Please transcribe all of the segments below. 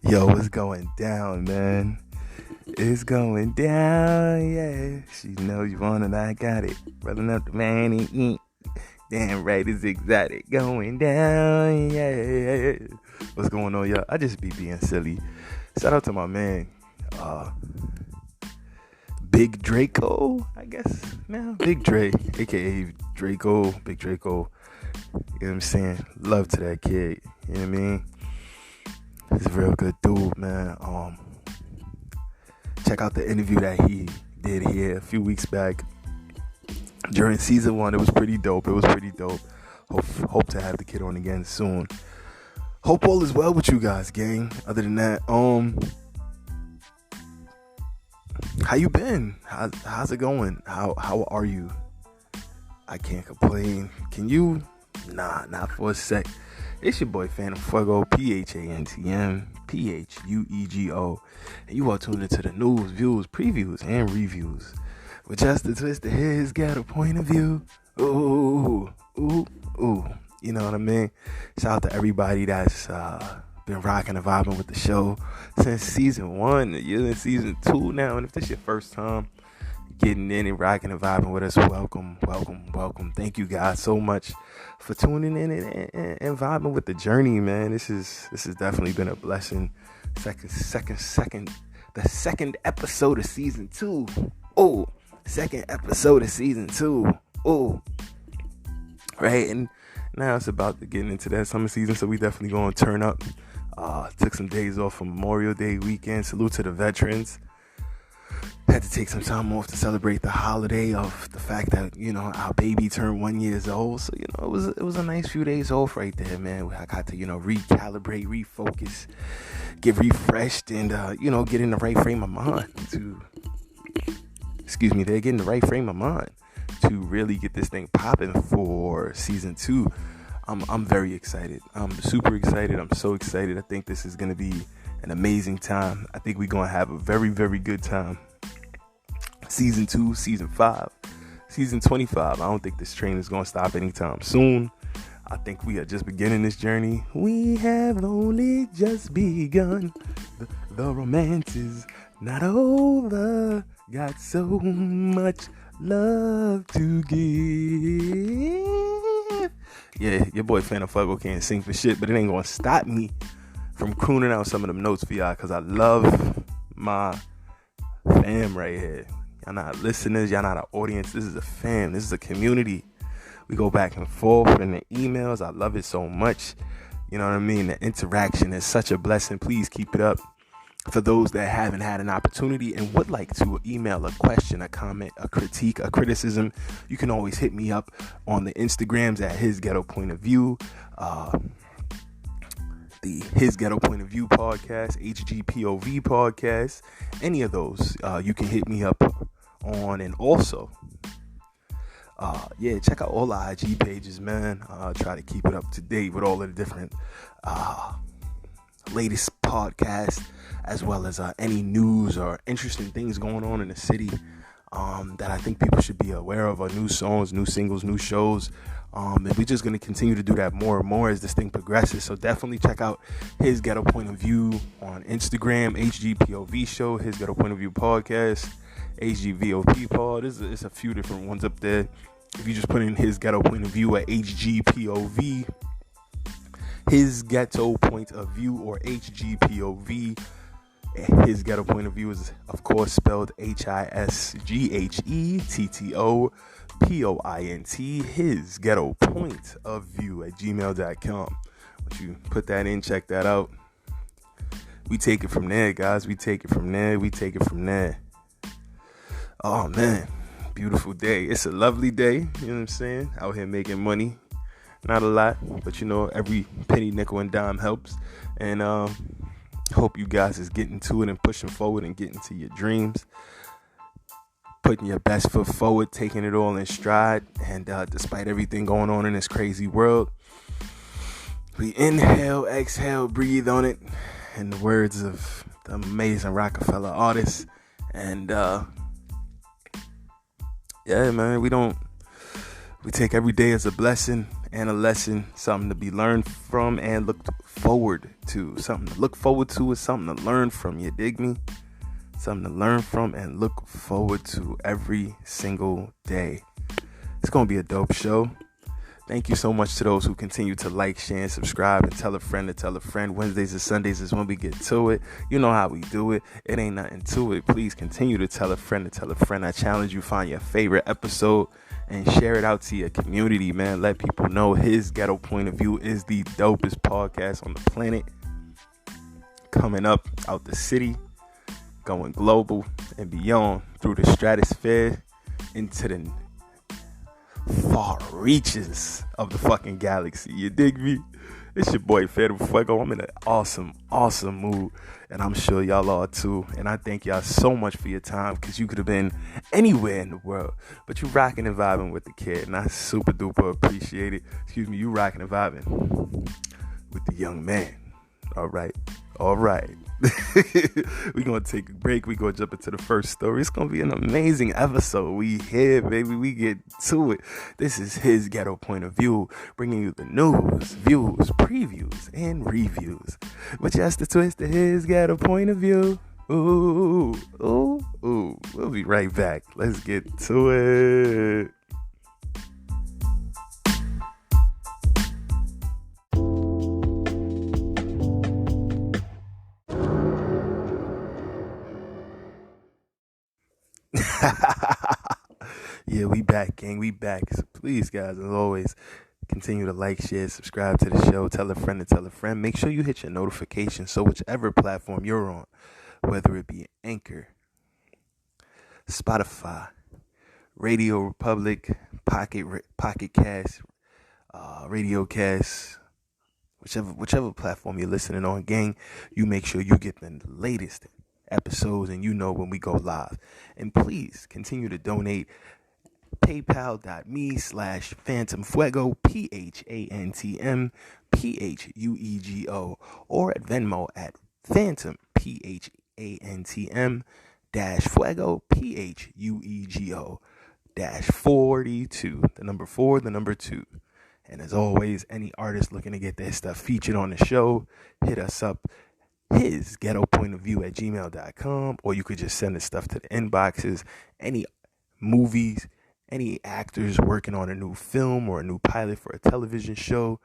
Yo, what's going down, man? It's going down, yeah. She knows you want it, I got it. Rolling up the man and eat. Damn right, it's exotic. Going down, yeah. What's going on, y'all? I just be being silly. Shout out to my man, Big Draco, I guess. Now, Big Dre, aka Draco, Big Draco. You know what I'm saying? Love to that kid. You know what I mean? He's a real good dude, man. Check out the interview that he did here a few weeks back during season 1. It was pretty dope. Hope to have the kid on again soon. Hope all is well with you guys, gang. Other than that, how you been? How's it going? How are you? I can't complain. Can you? Nah, not for a sec. It's your boy Phantm, Phantm, Phuego, and you are tuned into the news, views, previews, and reviews with just a twist of his Ghetto Point of View. Ooh. You know what I mean? Shout out to everybody that's been rocking and vibing with the show since season 1. You're in season 2 now, and if this is your first time getting in and rocking and vibing with us, welcome. Thank you guys so much for tuning in and vibing with the journey, man. This has definitely been a blessing. The second episode of season 2. Oh, second episode of season 2. Oh, right. And now it's about to get into that summer season, so we definitely gonna turn up. Took some days off from Memorial Day weekend. Salute to the veterans. Had to take some time off to celebrate the holiday of the fact that, our baby turned 1 year old. So, it was a nice few days off right there, man. I got to, recalibrate, refocus, get refreshed, and, get in the right frame of mind to really get this thing popping for season 2. I'm very excited. I'm super excited. I'm so excited. I think this is going to be an amazing time. I think we're going to have a very, very good time. Season 2, Season 5, Season 25. I don't think this train is going to stop anytime soon. I think we are just beginning this journey. We have only just begun. The romance is not over. Got so much love to give. Yeah, your boy Phantm can't sing for shit, but it ain't going to stop me from crooning out some of them notes for y'all, because I love my fam right here. Y'all not listeners, y'all not an audience. This is a fam. This is a community. We go back and forth in the emails. I love it so much. You know what I mean? The interaction is such a blessing. Please keep it up. For those that haven't had an opportunity and would like to email a question, a comment, a critique, a criticism, you can always hit me up on the Instagrams at His Ghetto Point of View, the His Ghetto Point of View podcast, HGPOV podcast, any of those, you can hit me up on. And also, check out all the IG pages, man. Try to keep it up to date with all of the different latest podcasts, as well as any news or interesting things going on in the city that I think people should be aware of, or new songs, new singles, new shows. And we're just going to continue to do that more and more as this thing progresses. So definitely check out His Ghetto Point of View on Instagram, HGPOV Show, His Ghetto Point of View Podcast, HGVOP Pod. There's a few different ones up there. If you just put in His Ghetto Point of View at HGPOV, His Ghetto Point of View, or HGPOV, His Ghetto Point of View is, of course, spelled HISGHETTOPOINT, His Ghetto Point of View at gmail.com. Once you put that in, check that out. We take it from there, guys. We take it from there. Oh, man. Beautiful day. It's a lovely day. You know what I'm saying? Out here making money. Not a lot, but every penny, nickel, and dime helps. And hope you guys is getting to it and pushing forward and getting to your dreams. Putting your best foot forward, taking it all in stride. And despite everything going on in this crazy world, we inhale, exhale, breathe on it. In the words of the amazing Rockefeller artist. And yeah, man, we take every day as a blessing, and a lesson, something to be learned from and looked forward to. Something to look forward to is something to learn from, you dig me? Something to learn from and look forward to every single day. It's going to be a dope show. Thank you so much to those who continue to like, share, and subscribe, and tell a friend to tell a friend. Wednesdays and Sundays is when we get to it. You know how we do it. It ain't nothing to it. Please continue to tell a friend to tell a friend. I challenge you, find your favorite episode and share it out to your community, man. Let people know his Ghetto Point of View is the dopest podcast on the planet. Coming up out the city, going global and beyond through the stratosphere into the far reaches of the fucking galaxy. You dig me? It's your boy Phantm. I'm in an awesome mood, and I'm sure y'all are too. And I thank y'all so much for your time, because you could have been anywhere in the world, but you rocking and vibing with the kid, and I super duper appreciate it. You rocking and vibing with the young man. All right. We're going to take a break. We're going to jump into the first story. It's going to be an amazing episode. We here, baby. We get to it. This is his Ghetto Point of View, bringing you the news, views, previews, and reviews. But just the twist of his Ghetto Point of View. Ooh. We'll be right back. Let's get to it. Yeah, we back, gang. We back. So please, guys, as always, continue to like, share, subscribe to the show. Tell a friend to tell a friend. Make sure you hit your notifications, so whichever platform you're on, whether it be Anchor, Spotify, Radio Republic, Pocket Cast, Radio Cast, whichever platform you're listening on, gang, you make sure you get the latest episodes and you know when we go live. And please continue to donate. PayPal.me/PhantmFuego, PhantmPhuego, or at Venmo at Phantm, Phantm-Fuego, Phuego-42, the number 4, the number 2. And as always, any artist looking to get their stuff featured on the show, hit us up, his ghettopointofview@gmail.com, or you could just send the stuff to the inboxes. Any movies, any actors working on a new film or a new pilot for a television show,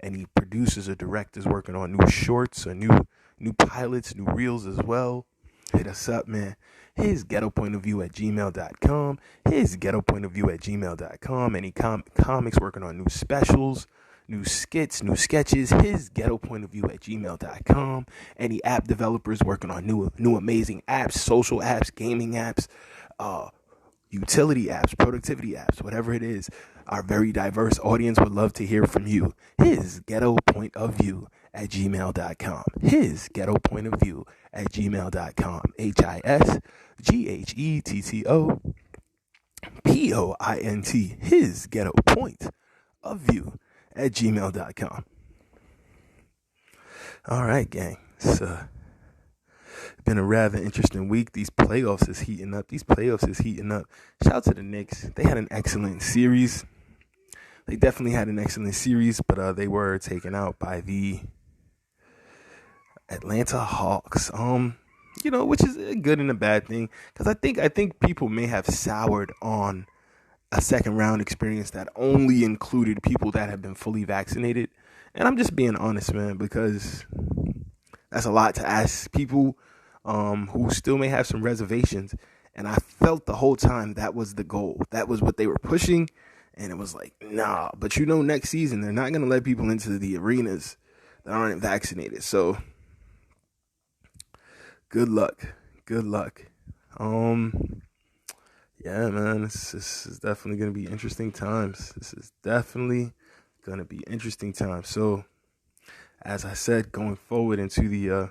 any producers or directors working on new shorts or new pilots, new reels as well, hit us up, man. His ghettopointofview@gmail.com, his ghettopointofview@gmail.com. Any comics working on new specials, new skits, new sketches, his ghettopointofview@gmail.com. Any app developers working on new amazing apps, social apps, gaming apps, utility apps, productivity apps, whatever it is. Our very diverse audience would love to hear from you. His ghettopointofview@gmail.com. His ghettopointofview@gmail.com. HISGHETTOPOINT. His ghettopointofview@gmail.com. All right, gang. So been a rather interesting week. These playoffs is heating up. Shout out to the Knicks. They had an excellent series. But they were taken out by the Atlanta Hawks. Which is a good and a bad thing, because I think people may have soured on a second round experience that only included people that have been fully vaccinated. And I'm just being honest, man, because that's a lot to ask people who still may have some reservations. And I felt the whole time that was the goal. That was what they were pushing. And it was like, nah. But next season, they're not going to let people into the arenas that aren't vaccinated. So, good luck. Yeah, man, this is definitely going to be interesting times. So, as I said, going forward into the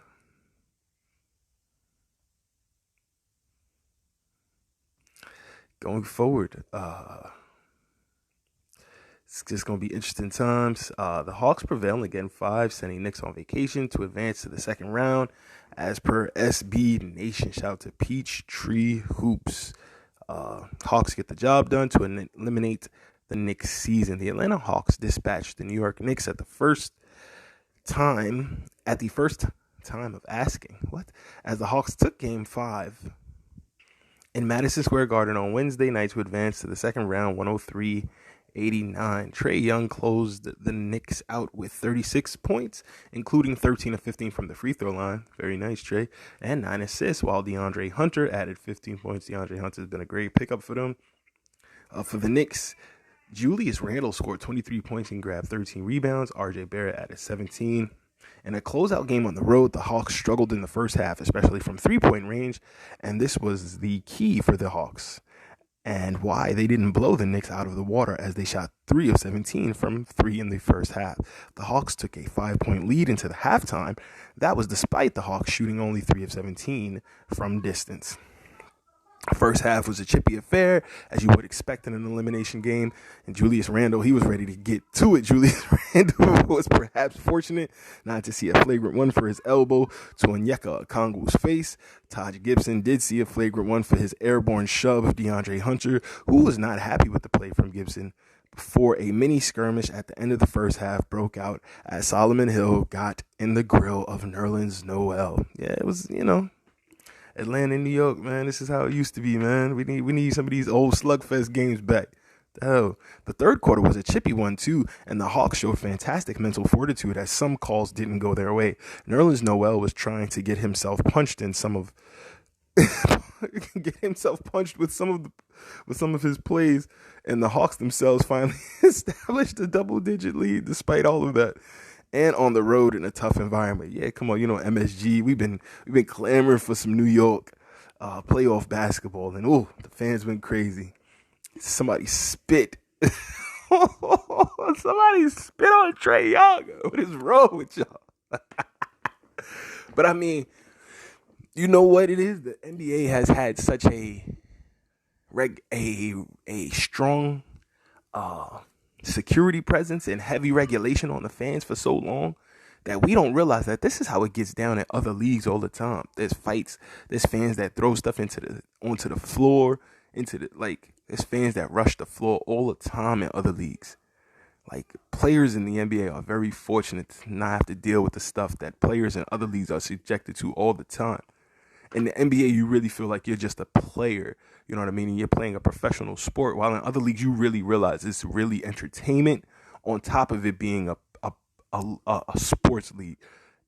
it's just going to be interesting times. The Hawks prevail again 5, sending Knicks on vacation to advance to the second round. As per SB Nation, shout out to Peachtree Hoops. Hawks get the job done to eliminate the Knicks season. The Atlanta Hawks dispatched the New York Knicks at the first time of asking, as the Hawks took Game 5 in Madison Square Garden on Wednesday night to advance to the second round, 103-89. Trae Young closed the Knicks out with 36 points, including 13 of 15 from the free throw line. Very nice, Trae. And 9 assists, while DeAndre Hunter added 15 points. DeAndre Hunter has been a great pickup for them. For the Knicks, Julius Randle scored 23 points and grabbed 13 rebounds. RJ Barrett added 17. In a closeout game on the road, the Hawks struggled in the first half, especially from three-point range, and this was the key for the Hawks and why they didn't blow the Knicks out of the water, as they shot 3 of 17 from 3 in the first half. The Hawks took a 5-point lead into the halftime. That was despite the Hawks shooting only 3 of 17 from distance. First half was a chippy affair, as you would expect in an elimination game. And Julius Randle, he was ready to get to it. Julius Randle was perhaps fortunate not to see a flagrant one for his elbow to Onyeka Okongwu's face. Taj Gibson did see a flagrant one for his airborne shove of DeAndre Hunter, who was not happy with the play from Gibson, before a mini skirmish at the end of the first half broke out as Solomon Hill got in the grill of Nerlens Noel. Yeah, it was, Atlanta and New York, man, this is how it used to be, man. We need some of these old slugfest games back. The third quarter was a chippy one, too, and the Hawks showed fantastic mental fortitude as some calls didn't go their way. Nerlens Noel was trying to get himself punched with some of his plays, and the Hawks themselves finally established a double-digit lead despite all of that. And on the road in a tough environment. Yeah, come on, MSG. We've been clamoring for some New York playoff basketball, and the fans went crazy. Somebody spit. Somebody spit on Trae Young. What is wrong with y'all? But I mean, you know what it is? The NBA has had such a strong security presence and heavy regulation on the fans for so long that we don't realize that this is how it gets down in other leagues all the time. There's fights, there's fans that throw stuff onto the floor, there's fans that rush the floor all the time in other leagues. Like, players in the NBA are very fortunate to not have to deal with the stuff that players in other leagues are subjected to all the time. In the NBA, you really feel like you're just a player, you know what I mean? And you're playing a professional sport, while in other leagues, you really realize it's really entertainment on top of it being a sports league.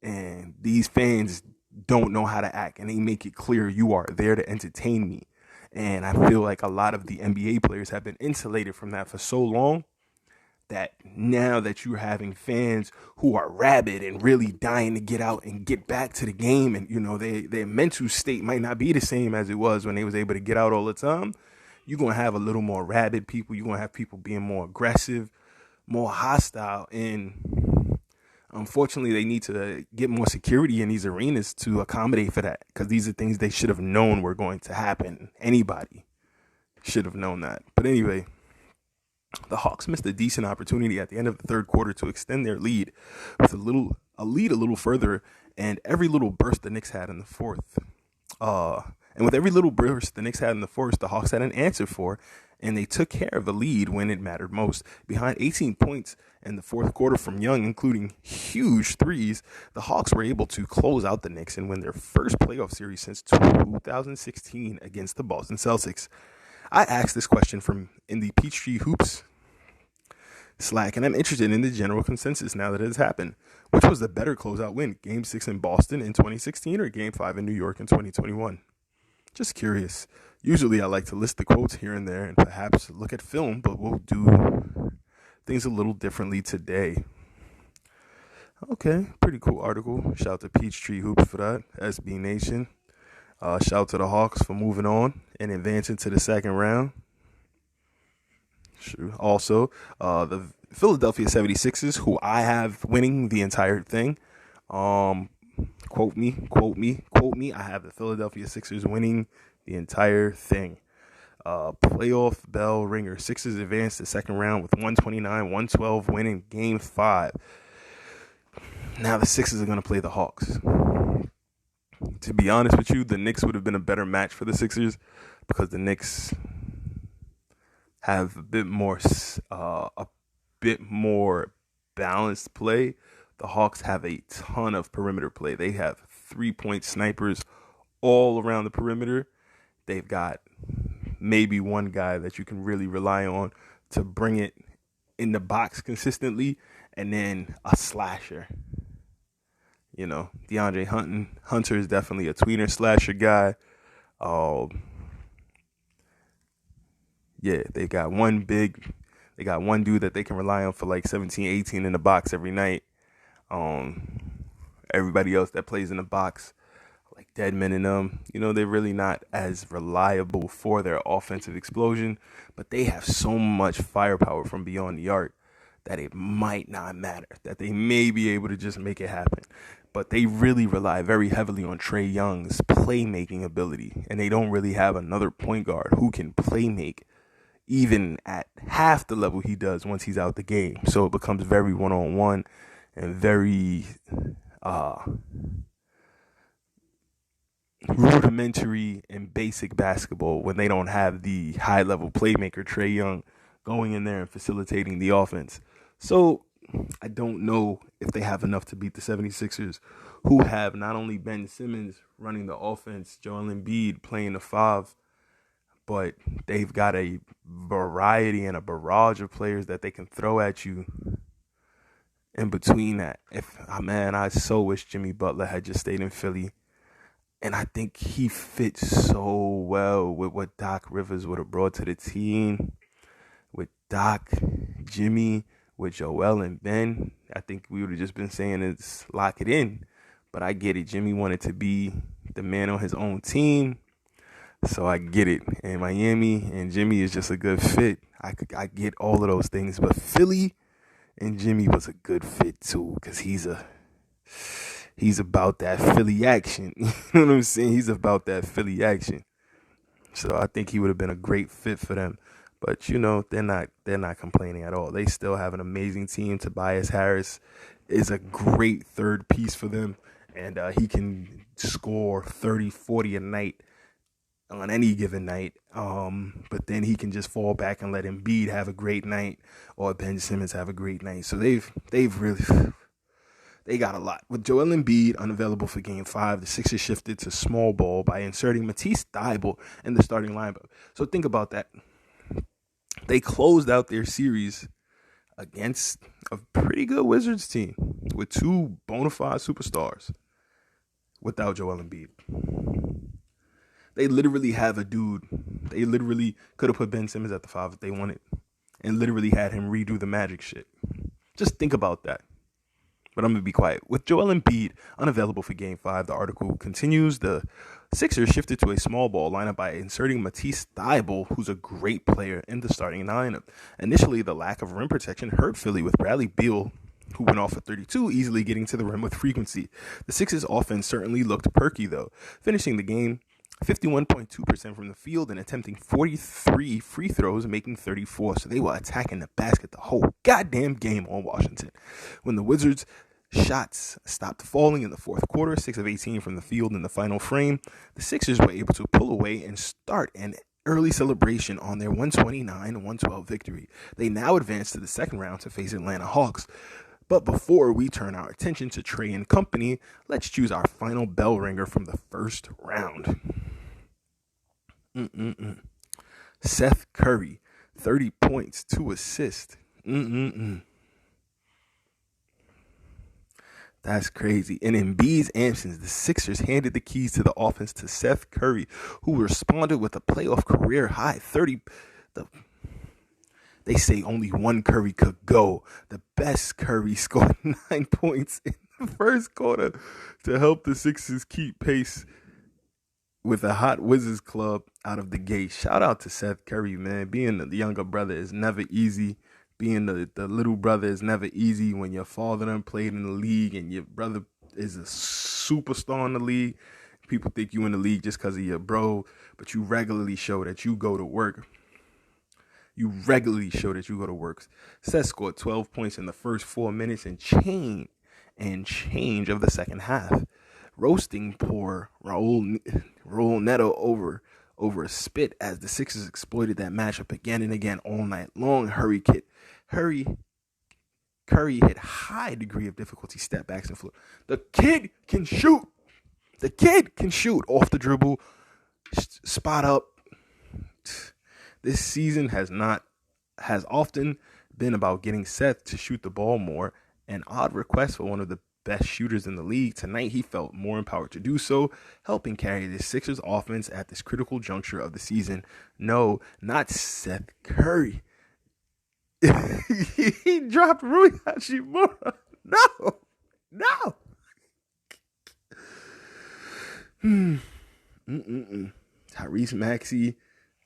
And these fans don't know how to act, and they make it clear you are there to entertain me. And I feel like a lot of the NBA players have been insulated from that for so long that now that you're having fans who are rabid and really dying to get out and get back to the game, and their mental state might not be the same as it was when they was able to get out all the time, you're going to have a little more rabid people. You're going to have people being more aggressive, more hostile, and unfortunately they need to get more security in these arenas to accommodate for that, because these are things they should have known were going to happen. Anybody should have known that. But anyway, the Hawks missed a decent opportunity at the end of the third quarter to extend their lead with a little further, and every little burst the Knicks had in the fourth. And with every little burst the Knicks had in the fourth, the Hawks had an answer for, and they took care of the lead when it mattered most. Behind 18 points in the fourth quarter from Young, including huge threes, the Hawks were able to close out the Knicks and win their first playoff series since 2016 against the Boston Celtics. I asked this question in the Peachtree Hoops Slack, and I'm interested in the general consensus now that it has happened. Which was the better closeout win, Game 6 in Boston in 2016 or Game 5 in New York in 2021? Just curious. Usually I like to list the quotes here and there and perhaps look at film, but we'll do things a little differently today. Okay, pretty cool article. Shout out to Peachtree Hoops for that, SB Nation. Shout out to the Hawks for moving on and advancing to the second round. Sure. Also, the Philadelphia 76ers, who I have winning the entire thing. Quote me. I have the Philadelphia Sixers winning the entire thing. Playoff bell ringer. Sixers advanced the second round with 129-112 winning Game 5. Now the Sixers are going to play the Hawks. To be honest with you, the Knicks would have been a better match for the Sixers because the Knicks have a bit more balanced play. The Hawks have a ton of perimeter play. They have 3-point snipers all around the perimeter. They've got maybe one guy that you can really rely on to bring it in the box consistently, and then a slasher. You know, DeAndre Hunter is definitely a tweener slasher guy. Yeah, they got one dude that they can rely on for like 17, 18 in the box every night. Everybody else that plays in the box, like Deadman and them, they're really not as reliable for their offensive explosion, but they have so much firepower from beyond the arc that it might not matter, that they may be able to just make it happen. But they really rely very heavily on Trae Young's playmaking ability, and they don't really have another point guard who can playmake even at half the level he does once he's out the game. So it becomes very one-on-one and very rudimentary and basic basketball when they don't have the high-level playmaker Trae Young going in there and facilitating the offense. So I don't know if they have enough to beat the 76ers, who have not only Ben Simmons running the offense, Joel Embiid playing the 5, but they've got a variety and a barrage of players that they can throw at you in between that. I so wish Jimmy Butler had just stayed in Philly. And I think he fits so well with what Doc Rivers would have brought to the team. With Doc, Jimmy, with Joel and Ben, I think we would have just been saying it's lock it in. But I get it. Jimmy wanted to be the man on his own team. So I get it. And Miami and Jimmy is just a good fit. I get all of those things. But Philly and Jimmy was a good fit too, because he's about that Philly action. You know what I'm saying? He's about that Philly action. So I think he would have been a great fit for them. But they're not complaining at all. They still have an amazing team. Tobias Harris is a great third piece for them, and he can score 30, 40 a night on any given night. But then he can just fall back and let Embiid have a great night, or Ben Simmons have a great night. So they got a lot. With Joel Embiid unavailable for Game 5, the Sixers shifted to small ball by inserting Matisse Thybulle in the starting lineup. So think about that. They closed out their series against a pretty good Wizards team with two bona fide superstars without Joel Embiid. They literally have a dude. They literally could have put Ben Simmons at the 5 if they wanted and literally had him redo the Magic shit. Just think about that. But I'm going to be quiet. With Joel Embiid unavailable for Game 5, the article continues. The Sixers shifted to a small ball lineup by inserting Matisse Thybulle, who's a great player, in the starting lineup. Initially, the lack of rim protection hurt Philly, with Bradley Beal, who went off for 32, easily getting to the rim with frequency. The Sixers' offense certainly looked perky, though, finishing the game 51.2% from the field and attempting 43 free throws, making 34. So they were attacking the basket the whole goddamn game on Washington. When the Wizards' shots stopped falling in the fourth quarter, 6 of 18 from the field in the final frame, the Sixers were able to pull away and start an early celebration on their 129-112 victory. They now advance to the second round to face Atlanta Hawks. But before we turn our attention to Trae and company, let's choose our final bell ringer from the first round. Seth Curry, 30 points, 2 assists. That's crazy. In Embiid's absence, the Sixers handed the keys to the offense to Seth Curry, who responded with a playoff career high 30. They say only one Curry could go. The best Curry scored 9 points in the first quarter to help the Sixers keep pace with a hot Wizards club out of the gate. Shout out to Seth Curry, man. Being the younger brother is never easy. Being the little brother is never easy when your father done played in the league and your brother is a superstar in the league. People think you in the league just because of your bro, but you regularly show that you go to work. Seth scored 12 points in the first 4 minutes and change of the second half, roasting poor Raul Neto over over a spit as the Sixers exploited that matchup again and again all night long. Curry hit high degree of difficulty step backs and floor. The kid can shoot. The kid can shoot off the dribble, spot up. This season has often been about getting Seth to shoot the ball more, an odd request for one of the best shooters in the league. Tonight, he felt more empowered to do so, helping carry the Sixers offense at this critical juncture of the season. No, not Seth Curry. He dropped Rui Hachimura. No. Tyrese Maxey,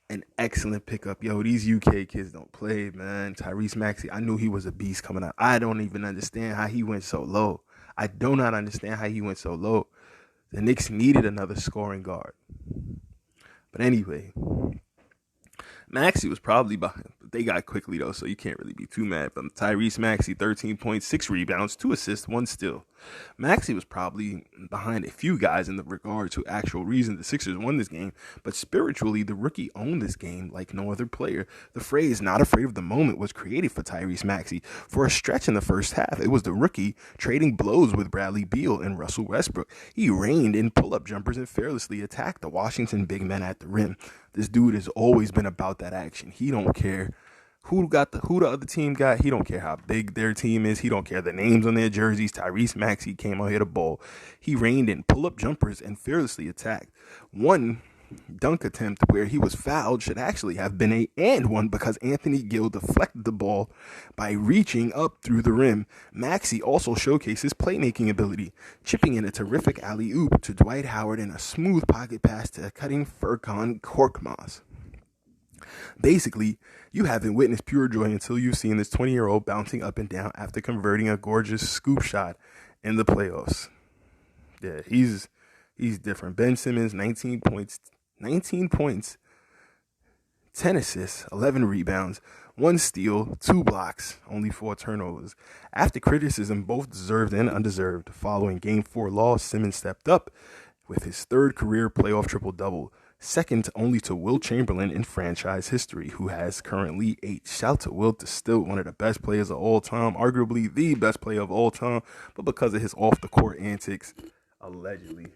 an excellent pickup. Yo, these UK kids don't play, man. Tyrese Maxey, I knew he was a beast coming out. I don't even understand how he went so low. I do not understand how he went so low. The Knicks needed another scoring guard. But anyway, Maxey was probably behind. They got quickly, though, so you can't really be too mad. But Tyrese Maxey, 13 points, 6 rebounds, 2 assists, 1 steal. Maxey was probably behind a few guys in the regard to actual reason the Sixers won this game, but spiritually, the rookie owned this game like no other player. The phrase, not afraid of the moment, was created for Tyrese Maxey. For a stretch in the first half, it was the rookie trading blows with Bradley Beal and Russell Westbrook. He reigned in pull-up jumpers and fearlessly attacked the Washington big men at the rim. This dude has always been about that action. He don't care who the other team got. He don't care how big their team is. He don't care the names on their jerseys. Tyrese Maxey came out here to ball. He reigned in pull-up jumpers and fearlessly attacked. One dunk attempt where he was fouled should actually have been a and one because Anthony Gill deflected the ball by reaching up through the rim. Maxey also showcases playmaking ability, chipping in a terrific alley-oop to Dwight Howard and a smooth pocket pass to cutting Furkan Korkmaz. Basically, you haven't witnessed pure joy until you've seen this 20-year-old bouncing up and down after converting a gorgeous scoop shot in the playoffs. Yeah, he's different. Ben Simmons, 19 points, 10 assists, 11 rebounds, 1 steal, 2 blocks, only 4 turnovers. After criticism, both deserved and undeserved, following Game 4 loss, Simmons stepped up with his 3rd career playoff triple-double, second only to Wilt Chamberlain in franchise history, who has currently 8. Shout to Wilt, is still one of the best players of all time, arguably the best player of all time, but because of his off-the-court antics, allegedly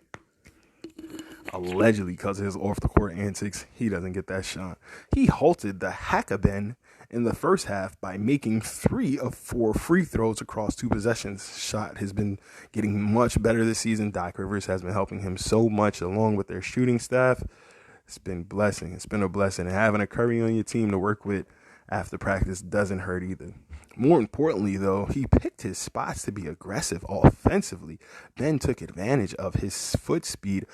because of his off-the-court antics, he doesn't get that shot. He halted the Hackabin in the first half by making 3 of 4 free throws across 2 possessions. Shot has been getting much better this season. Doc Rivers has been helping him so much along with their shooting staff. It's been a blessing. And having a Curry on your team to work with after practice doesn't hurt either. More importantly, though, he picked his spots to be aggressive offensively. Ben took advantage of his foot speed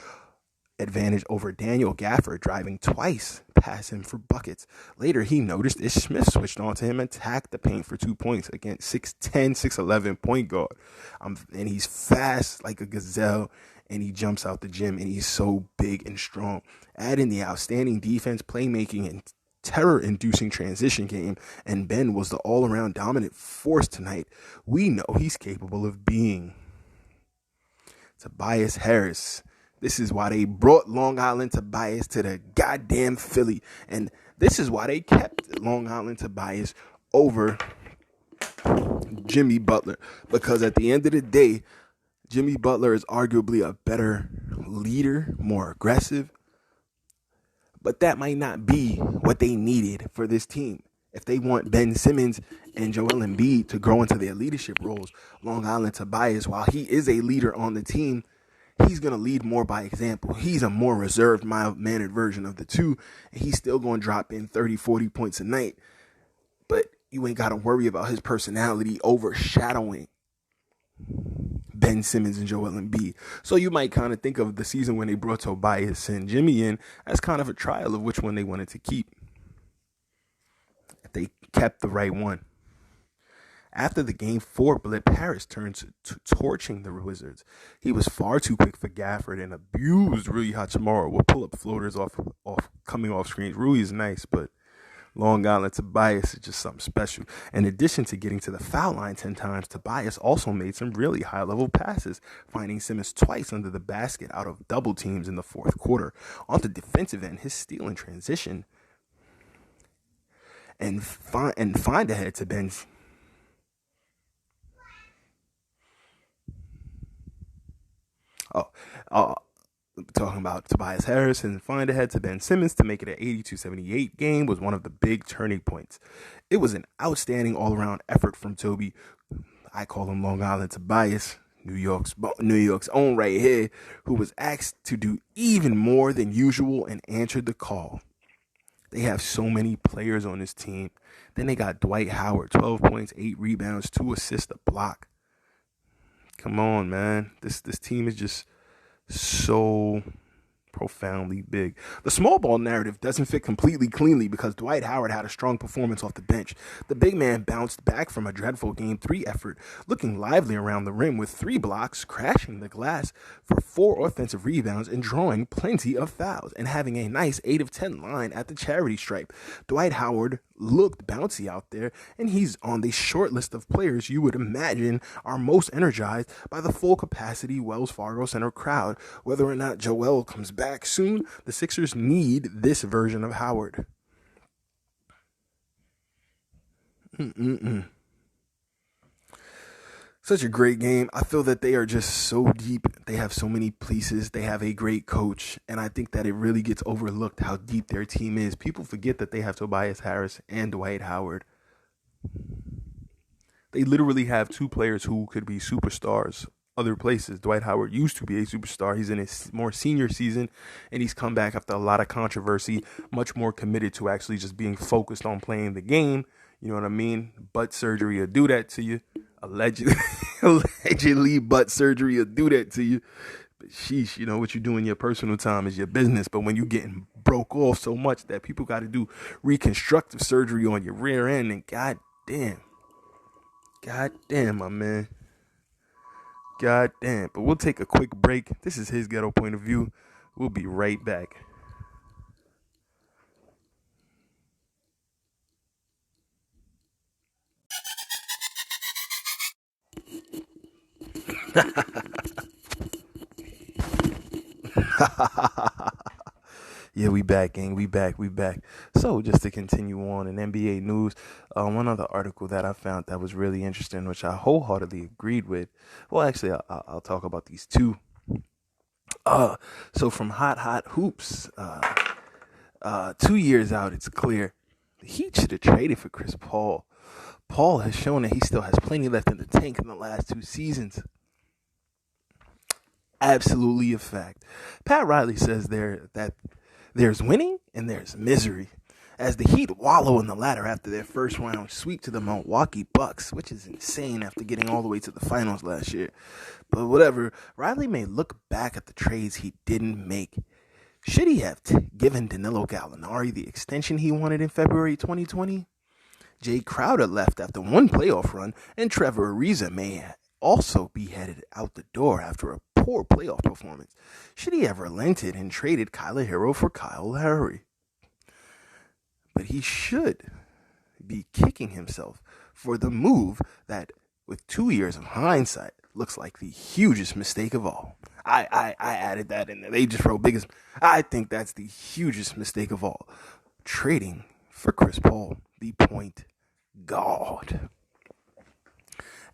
advantage over Daniel Gafford, driving twice past him for buckets. Later, he noticed Ish Smith switched on to him and attacked the paint for 2 points against 6'10", 6'11" point guard. And he's fast like a gazelle, and he jumps out the gym, and he's so big and strong. Add in the outstanding defense, playmaking, and terror-inducing transition game, and Ben was the all-around dominant force tonight we know he's capable of being. Tobias Harris. This is why they brought Long Island Tobias to the goddamn Philly. And this is why they kept Long Island Tobias over Jimmy Butler. Because at the end of the day, Jimmy Butler is arguably a better leader, more aggressive. But that might not be what they needed for this team. If they want Ben Simmons and Joel Embiid to grow into their leadership roles, Long Island Tobias, while he is a leader on the team, he's going to lead more by example. He's a more reserved, mild-mannered version of the two, and he's still going to drop in 30, 40 points a night. But you ain't got to worry about his personality overshadowing Ben Simmons and Joel Embiid. So you might kind of think of the season when they brought Tobias and Jimmy in as kind of a trial of which one they wanted to keep. They kept the right one. After the Game 4 blip, Harris turned to torching the Wizards. He was far too quick for Gafford and abused Rui Hachimura with pull-up floaters off coming off screens. Rui is nice, but Long Island Tobias is just something special. In addition to getting to the foul line 10 times, Tobias also made some really high-level passes, finding Simmons twice under the basket out of double teams in the fourth quarter. On the defensive end, his steal in transition and find ahead to Ben. Oh, talking about Tobias Harris and find ahead to Ben Simmons to make it an 82-78 game was one of the big turning points. It was an outstanding all-around effort from Toby. I call him Long Island Tobias, New York's own right here, who was asked to do even more than usual and answered the call. They have so many players on this team. Then they got Dwight Howard, 12 points, 8 rebounds, 2 assists, a block. Come on, man. This team is just so profoundly big. The small ball narrative doesn't fit completely cleanly because Dwight Howard had a strong performance off the bench. The big man bounced back from a dreadful Game 3 effort, looking lively around the rim with 3 blocks, crashing the glass for 4 offensive rebounds and drawing plenty of fouls and having a nice 8 of 10 line at the charity stripe. Dwight Howard looked bouncy out there, and he's on the short list of players you would imagine are most energized by the full capacity Wells Fargo Center crowd. Whether or not Joel comes back soon, the Sixers need this version of Howard. Such a great game. I feel that they are just so deep. They have so many pieces. They have a great coach. And I think that it really gets overlooked how deep their team is. People forget that they have Tobias Harris and Dwight Howard. They literally have 2 players who could be superstars other places. Dwight Howard used to be a superstar. He's in his more senior season, and he's come back after a lot of controversy, much more committed to actually just being focused on playing the game. You know what I mean? Butt surgery will do that to you. Allegedly, butt surgery will do that to you. But sheesh, what you do in your personal time is your business. But when you're getting broke off so much that people got to do reconstructive surgery on your rear end, and god damn, my man. God damn. But we'll take a quick break. This is his Ghetto Point of View. We'll be right back. Yeah, we back, gang. We back. So, just to continue on in NBA news, one other article that I found that was really interesting, which I wholeheartedly agreed with. Well, actually, I'll talk about these two. So from Hot Hoops, 2 years out, it's clear the Heat should have traded for Chris Paul. Paul has shown that he still has plenty left in the tank in the last 2 seasons. Absolutely a fact. Pat Riley says that there's winning and there's misery, as the Heat wallow in the ladder after their first round sweep to the Milwaukee Bucks, which is insane after getting all the way to the finals last year. But whatever, Riley may look back at the trades he didn't make. Should he have given Danilo Gallinari the extension he wanted in February 2020? Jay Crowder left after 1 playoff run, and Trevor Ariza may also be headed out the door after a poor playoff performance. Should he have relented and traded Kyler Hero for Kyle Lowry? But he should be kicking himself for the move that, with 2 years of hindsight, looks like the hugest mistake of all. I added that in there. They just wrote biggest. I think that's the hugest mistake of all. Trading for Chris Paul, the point guard.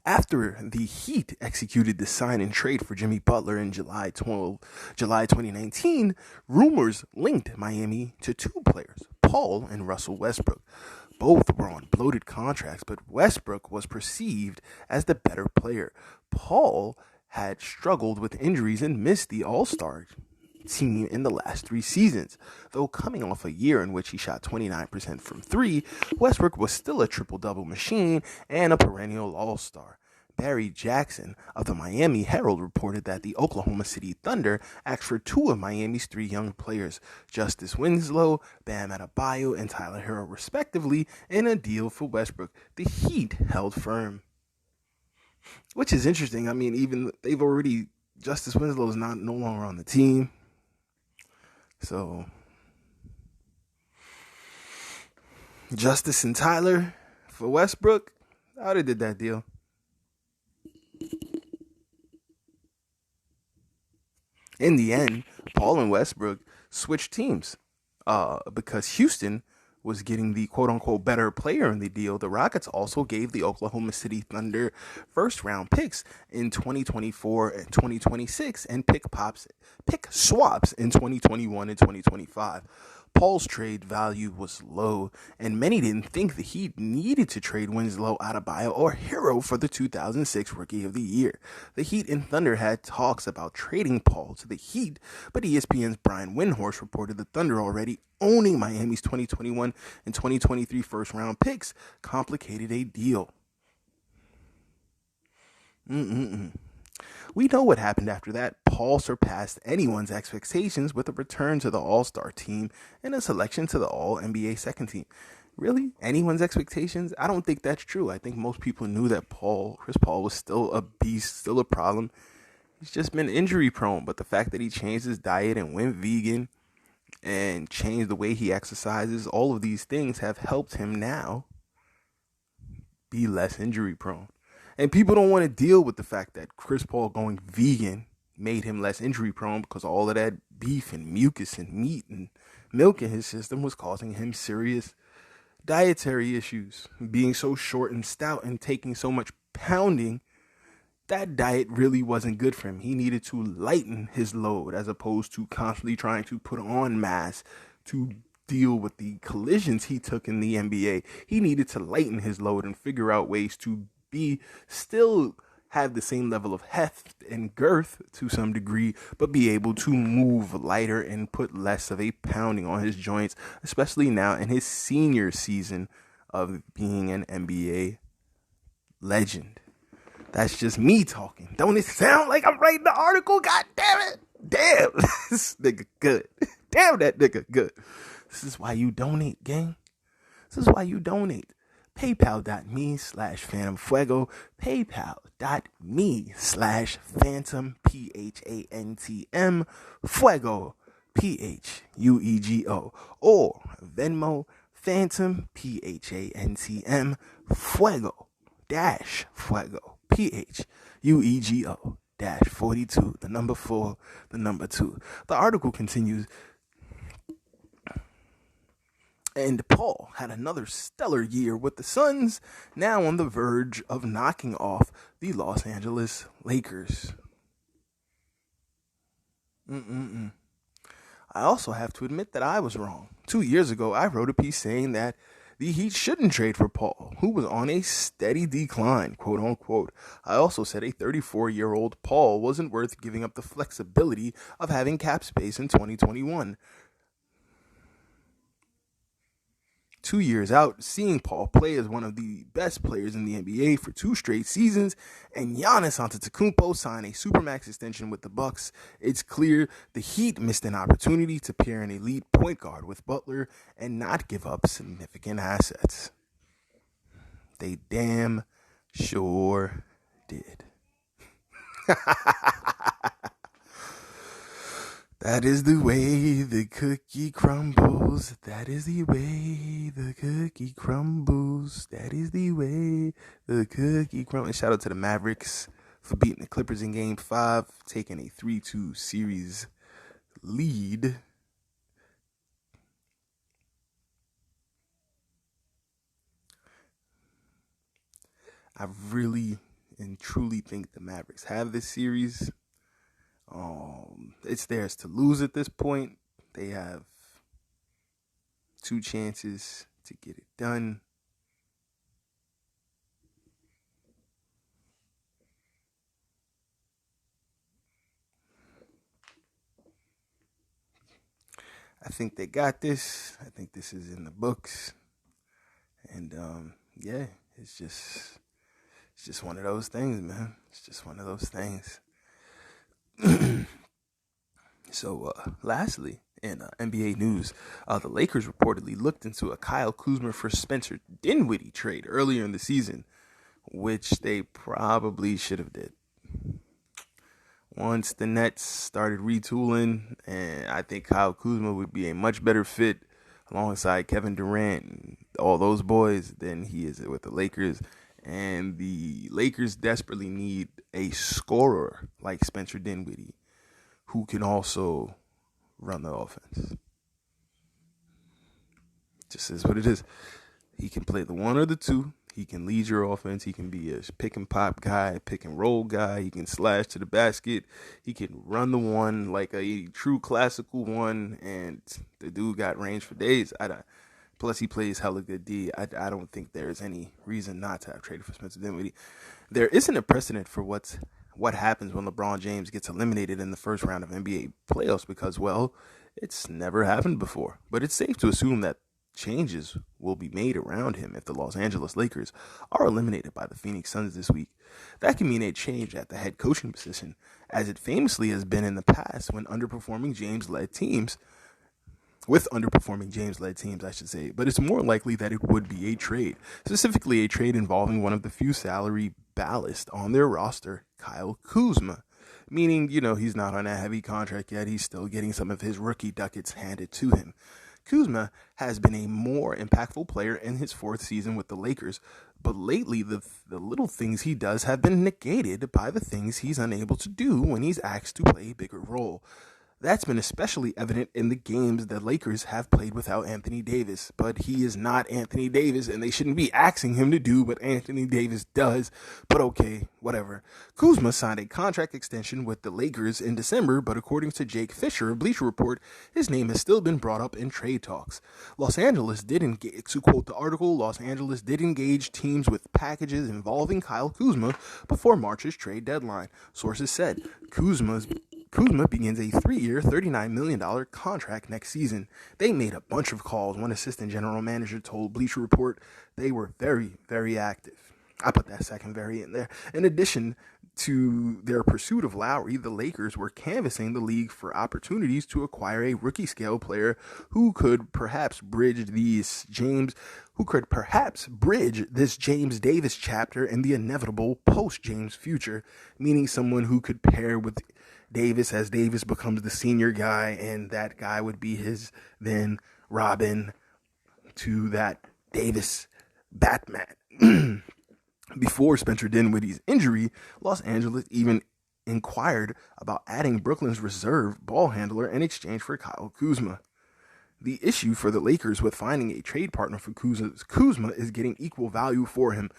After the Heat executed the sign and trade for Jimmy Butler in July 2019, rumors linked Miami to 2 players, Paul and Russell Westbrook. Both were on bloated contracts, but Westbrook was perceived as the better player. Paul had struggled with injuries and missed the All-Star team in the last 3 seasons. Though coming off a year in which he shot 29% from 3, Westbrook was still a triple-double machine and a perennial all-star. Barry Jackson of the Miami Herald reported that the Oklahoma City Thunder asked for 2 of Miami's 3 young players, Justice Winslow, Bam Adebayo, and Tyler Hero, respectively, in a deal for Westbrook. The Heat held firm. Which is interesting. I mean, even they've already, Justice Winslow is no longer on the team. So Justice and Tyler for Westbrook. How they did that deal? In the end, Paul and Westbrook switched teams because Houston was getting the quote unquote better player in the deal. The Rockets also gave the Oklahoma City Thunder first round picks in 2024 and 2026 and pick swaps in 2021 and 2025. Paul's trade value was low, and many didn't think the Heat needed to trade Winslow, Adebayo, or Hero for the 2006 Rookie of the Year. The Heat and Thunder had talks about trading Paul to the Heat, but ESPN's Brian Windhorst reported the Thunder already owning Miami's 2021 and 2023 first-round picks complicated a deal. We know what happened after that. Paul surpassed anyone's expectations with a return to the All-Star team and a selection to the All-NBA second team. Really? Anyone's expectations? I don't think that's true. I think most people knew that Chris Paul was still a beast, still a problem. He's just been injury prone, but the fact that he changed his diet and went vegan and changed the way he exercises, all of these things have helped him now be less injury prone. And people don't want to deal with the fact that Chris Paul going vegan made him less injury prone because all of that beef and mucus and meat and milk in his system was causing him serious dietary issues. Being so short and stout and taking so much pounding, that diet really wasn't good for him. He needed to lighten his load as opposed to constantly trying to put on mass to deal with the collisions he took in the NBA. He needed to lighten his load and figure out ways to still have the same level of heft and girth to some degree, but be able to move lighter and put less of a pounding on his joints, especially now in his senior season of being an NBA legend. That's just me talking. Don't it sound like I'm writing the article? God damn it. Damn, this nigga good. Damn, that nigga good. This is why you donate, gang. This is why you donate. PayPal.me/PhantomFuego, PayPal.me/Phantm, PHANTM, Fuego, PHUEGO, or Venmo, Phantm, PHANTM, Fuego, Fuego, PHUEGO, 42, the number 4, the number 2. The article continues. And Paul had another stellar year with the Suns, now on the verge of knocking off the Los Angeles Lakers. I also have to admit that I was wrong. 2 years ago, I wrote a piece saying that the Heat shouldn't trade for Paul, who was on a steady decline, quote unquote. I also said a 34-year-old Paul wasn't worth giving up the flexibility of having cap space in 2021. 2 years out, seeing Paul play as one of the best players in the NBA for 2 straight seasons, and Giannis Antetokounmpo sign a supermax extension with the Bucks, it's clear the Heat missed an opportunity to pair an elite point guard with Butler and not give up significant assets. They damn sure did. That is the way the cookie crumbles. That is the way the cookie crumbles. That is the way the cookie crumbles. Shout out to the Mavericks for beating the Clippers in Game 5, taking a 3-2 series lead. I really and truly think the Mavericks have this series. It's theirs to lose at this point. They have 2 chances to get it done. I think they got this. I think this is in the books. And yeah, it's just one of those things, man. It's just one of those things. So, lastly, in NBA news, the Lakers reportedly looked into a Kyle Kuzma for Spencer Dinwiddie trade earlier in the season, which they probably should have did. Once the Nets started retooling, and I think Kyle Kuzma would be a much better fit alongside Kevin Durant and all those boys than he is with the Lakers. And the Lakers desperately need a scorer like Spencer Dinwiddie who can also run the offense. Just is what it is. He can play the one or the two. He can lead your offense. He can be a pick and pop guy, pick and roll guy. He can slash to the basket. He can run the one like a true classical one. And the dude got range for days. Plus, he plays hella good D. I don't think there's any reason not to have traded for Spencer Dinwiddie. There isn't a precedent for what happens when LeBron James gets eliminated in the first round of NBA playoffs because, well, it's never happened before. But it's safe to assume that changes will be made around him if the Los Angeles Lakers are eliminated by the Phoenix Suns this week. That can mean a change at the head coaching position, as it famously has been in the past when underperforming James-led teams, I should say, but it's more likely that it would be a trade, specifically a trade involving one of the few salary ballast on their roster, Kyle Kuzma. Meaning, he's not on a heavy contract yet. He's still getting some of his rookie ducats handed to him. Kuzma has been a more impactful player in his fourth season with the Lakers, but lately the little things he does have been negated by the things he's unable to do when he's asked to play a bigger role. That's been especially evident in the games the Lakers have played without Anthony Davis. But he is not Anthony Davis, and they shouldn't be asking him to do what Anthony Davis does. But okay, whatever. Kuzma signed a contract extension with the Lakers in December, but according to Jake Fisher of Bleacher Report, his name has still been brought up in trade talks. To quote the article, Los Angeles did engage teams with packages involving Kyle Kuzma before March's trade deadline. Sources said Kuzma begins a 3-year, $39 million contract next season. They made a bunch of calls. One assistant general manager told Bleacher Report they were very, very active. I put that second very in there. In addition to their pursuit of Lowry, the Lakers were canvassing the league for opportunities to acquire a rookie-scale player who could perhaps bridge this James Davis chapter in the inevitable post-James future, meaning someone who could pair with Davis as Davis becomes the senior guy, and that guy would be his then Robin to that Davis Batman. Before Spencer Dinwiddie's injury, Los Angeles even inquired about adding Brooklyn's reserve ball handler in exchange for Kyle Kuzma. The issue for the Lakers with finding a trade partner for Kuzma is getting equal value for him.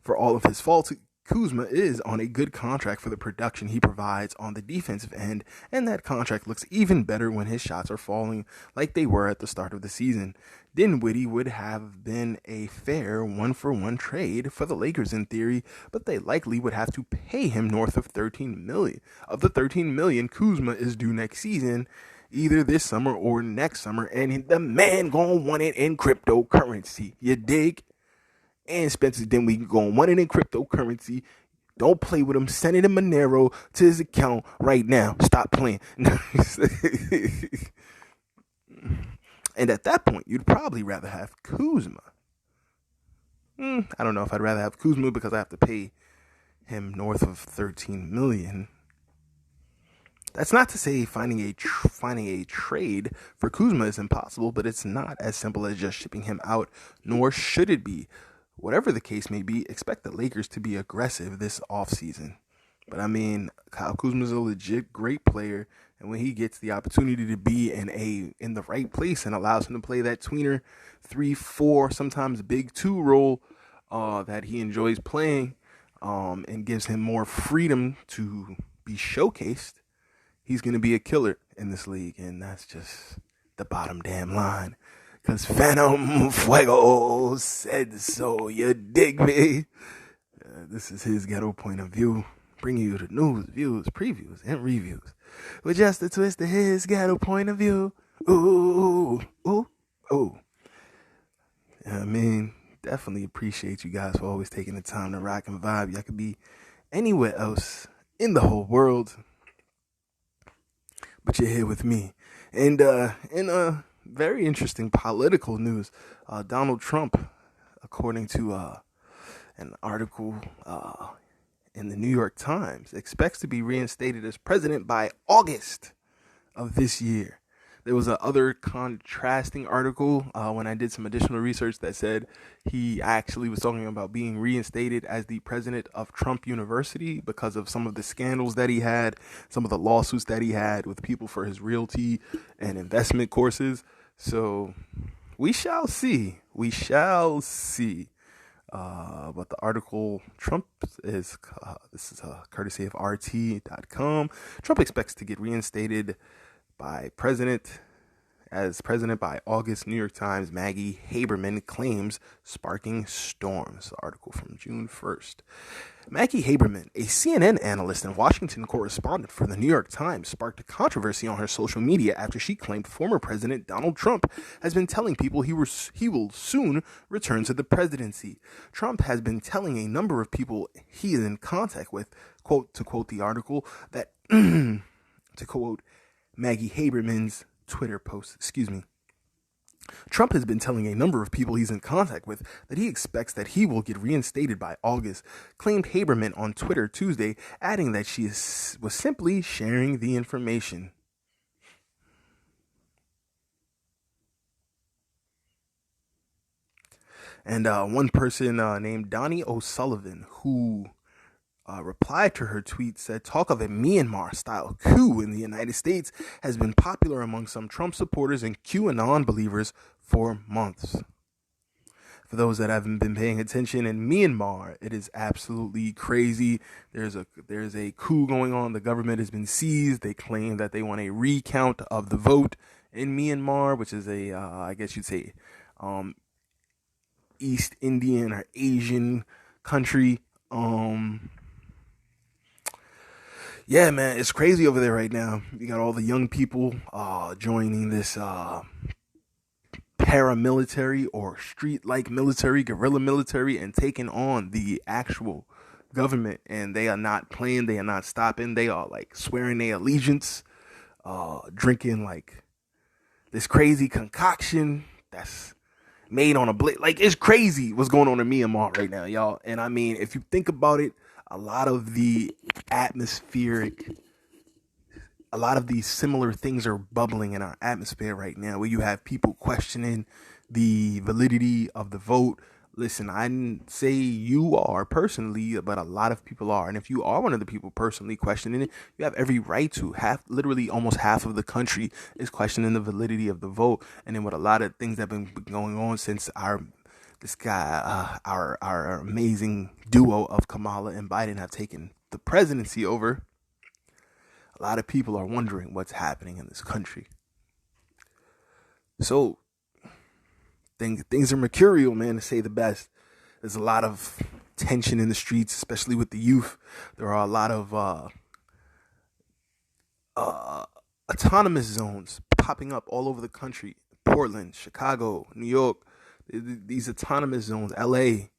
For all of his faults, Kuzma is on a good contract for the production he provides on the defensive end, and that contract looks even better when his shots are falling like they were at the start of the season. Dinwiddie would have been a fair one-for-one trade for the Lakers in theory, but they likely would have to pay him north of $13 million. Of the $13 million, Kuzma is due next season, either this summer or next summer, and the man gonna want it in cryptocurrency. You dig? And Spencer Dinwiddie going to want it in cryptocurrency. Don't play with him. Send it in Monero to his account right now. Stop playing. And at that point, you'd probably rather have Kuzma. I don't know if I'd rather have Kuzma because I have to pay him north of $13 million. That's not to say finding a trade for Kuzma is impossible, but it's not as simple as just shipping him out, nor should it be. Whatever the case may be, expect the Lakers to be aggressive this offseason. But I mean, Kyle Kuzma is a legit great player, and when he gets the opportunity to be in the right place and allows him to play that tweener 3-4, sometimes big 2 role that he enjoys playing, and gives him more freedom to be showcased, he's going to be a killer in this league, and that's just the bottom damn line. Because Phantm Fuego said so, you dig me? This is his Ghetto Point of View, bringing you the news, views, previews, and reviews. With just a twist of his Ghetto Point of View. Ooh, ooh, ooh. I mean, definitely appreciate you guys for always taking the time to rock and vibe. Y'all could be anywhere else in the whole world, but you're here with me. And in very interesting political news, Donald Trump, according to an article in the New York Times, expects to be reinstated as president by August of this year. There was a other contrasting article when I did some additional research that said he actually was talking about being reinstated as the president of Trump University because of some of the scandals that he had, some of the lawsuits that he had with people for his realty and investment courses. So we shall see. We shall see. But the article, Trump is, this is courtesy of RT.com. Trump expects to get reinstated as president by August. New York Times, Maggie Haberman claims sparking storms. The article from June 1st. Maggie Haberman, a CNN analyst and Washington correspondent for the New York Times, sparked a controversy on her social media after she claimed former President Donald Trump has been telling people he will soon return to the presidency. Trump has been telling a number of people he is in contact with, to quote the article, that, to quote Maggie Haberman's Twitter post, Trump has been telling a number of people he's in contact with that he expects that he will get reinstated by August, claimed Haberman on Twitter Tuesday, adding that she was simply sharing the information. And one person named Donnie O'Sullivan, who replied to her tweet, said talk of a Myanmar-style coup in the United States has been popular among some Trump supporters and QAnon believers for months. For those that haven't been paying attention, in Myanmar, it is absolutely crazy. There's a coup going on. The government has been seized. They claim that they want a recount of the vote in Myanmar, which is I guess you'd say, East Indian or Asian country. Yeah, man, it's crazy over there right now. You got all the young people joining this paramilitary or street-like military, guerrilla military, and taking on the actual government. And they are not playing. They are not stopping. They are like swearing their allegiance, drinking like this crazy concoction that's made on a blade. Like, it's crazy what's going on in Myanmar right now, y'all. And I mean, if you think about it, a lot of these similar things are bubbling in our atmosphere right now, where you have people questioning the validity of the vote. Listen, I didn't say you are personally, but a lot of people are. And if you are one of the people personally questioning it, you have every right to. Literally almost half of the country is questioning the validity of the vote. And then with a lot of things that have been going on since our amazing duo of Kamala and Biden have taken the presidency over, a lot of people are wondering what's happening in this country. So things are mercurial, man, to say the best. There's a lot of tension in the streets, especially with the youth. There are a lot of autonomous zones popping up all over the country. Portland, Chicago, New York. These autonomous zones, LA,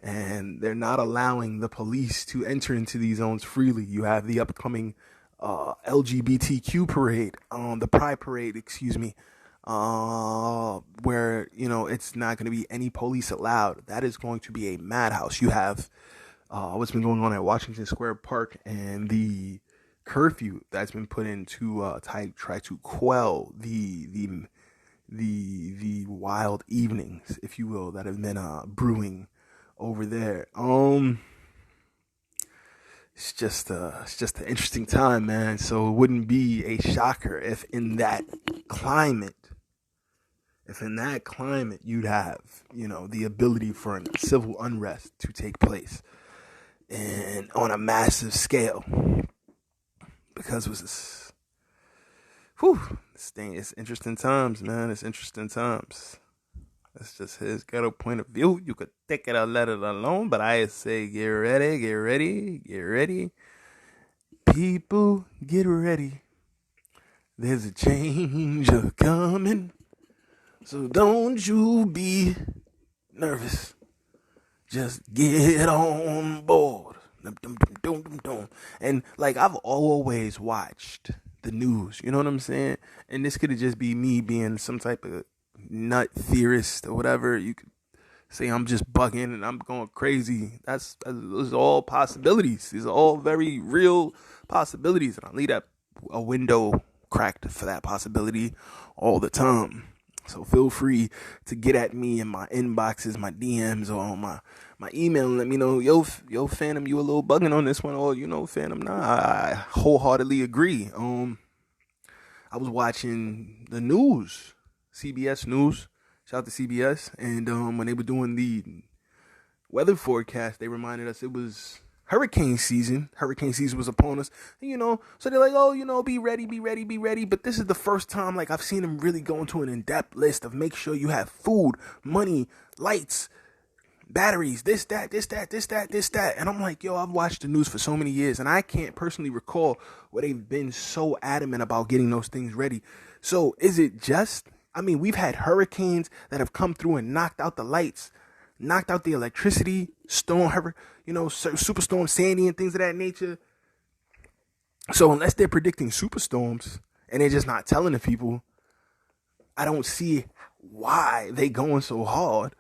and they're not allowing the police to enter into these zones freely. You have the upcoming LGBTQ parade, the Pride Parade, where, it's not going to be any police allowed. That is going to be a madhouse. You have what's been going on at Washington Square Park and the curfew that's been put in to try to quell the wild evenings, if you will, that have been brewing over there. It's just an interesting time, man. So it wouldn't be a shocker if in that climate you'd have, the ability for a civil unrest to take place and on a massive scale, because it was this thing. It's interesting times, man. It's interesting times. That's just his ghetto point of view. You could take it or let it alone, but I say get ready, get ready, get ready. People, get ready. There's a change coming, so don't you be nervous. Just get on board. And like, I've always watched the news, you know what I'm saying? And this could just be me being some type of nut theorist or whatever. You could say I'm just bugging and I'm going crazy. Those are all possibilities. These are all very real possibilities. And I leave that a window cracked for that possibility all the time. So feel free to get at me in my inboxes, my DMs, or on my email and let me know, yo, Phantm, you a little bugging on this one, or Phantm, nah, I wholeheartedly agree. I was watching the news, CBS News. Shout out to CBS, and when they were doing the weather forecast, they reminded us it was hurricane season. Hurricane season was upon us, so they're like, oh, be ready, be ready, be ready. But this is the first time, like, I've seen them really go into an in-depth list of make sure you have food, money, lights, batteries, this, that. And I'm like, yo, I've watched the news for so many years, and I can't personally recall where they've been so adamant about getting those things ready. So is it just, we've had hurricanes that have come through and knocked out the lights, knocked out the electricity, superstorm Sandy and things of that nature. So unless they're predicting superstorms and they're just not telling the people, I don't see why they were going so hard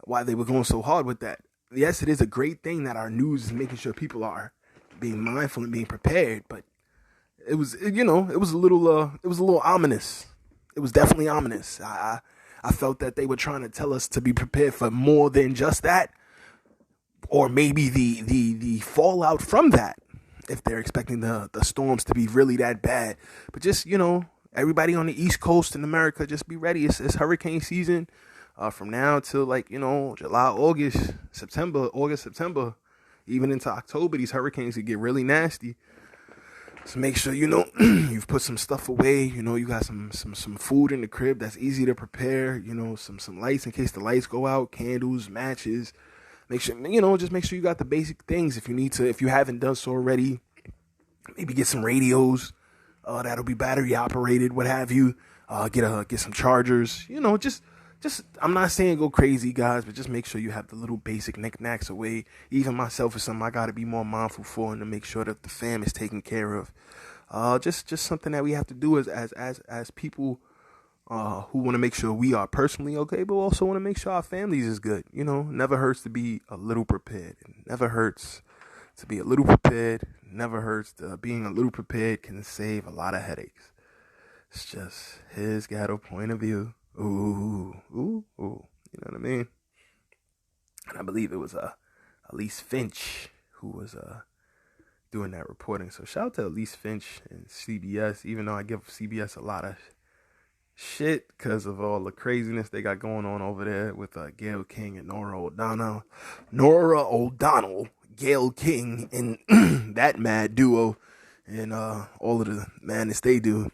with that. Yes, it is a great thing that our news is making sure people are being mindful and being prepared, but it was a little ominous. It was definitely ominous. I felt that they were trying to tell us to be prepared for more than just that, or maybe the fallout from that, if they're expecting the storms to be really that bad. But just, everybody on the East Coast in America, just be ready. It's hurricane season from now till July, August, September, even into October. These hurricanes could get really nasty. So make sure, you've put some stuff away, you got some food in the crib that's easy to prepare, some lights in case the lights go out, candles, matches. Make sure, just make sure you got the basic things. If you haven't done so already, maybe get some radios, that'll be battery operated, what have you. Get some chargers, just, I'm not saying go crazy, guys, but just make sure you have the little basic knickknacks away. Even myself is something I got to be more mindful for, and to make sure that the fam is taken care of. Just something that we have to do as people who want to make sure we are personally okay, but also want to make sure our families is good. Never hurts to be a little prepared. It never hurts to be a little prepared. Never hurts to being a little prepared can save a lot of headaches. It's just his ghetto point of view. Ooh. You know what I mean? And I believe it was Elise Finch who was doing that reporting. So shout out to Elise Finch and CBS, even though I give CBS a lot of shit because of all the craziness they got going on over there with Gayle King and Norah O'Donnell, Gayle King, and that mad duo, and all of the madness they do.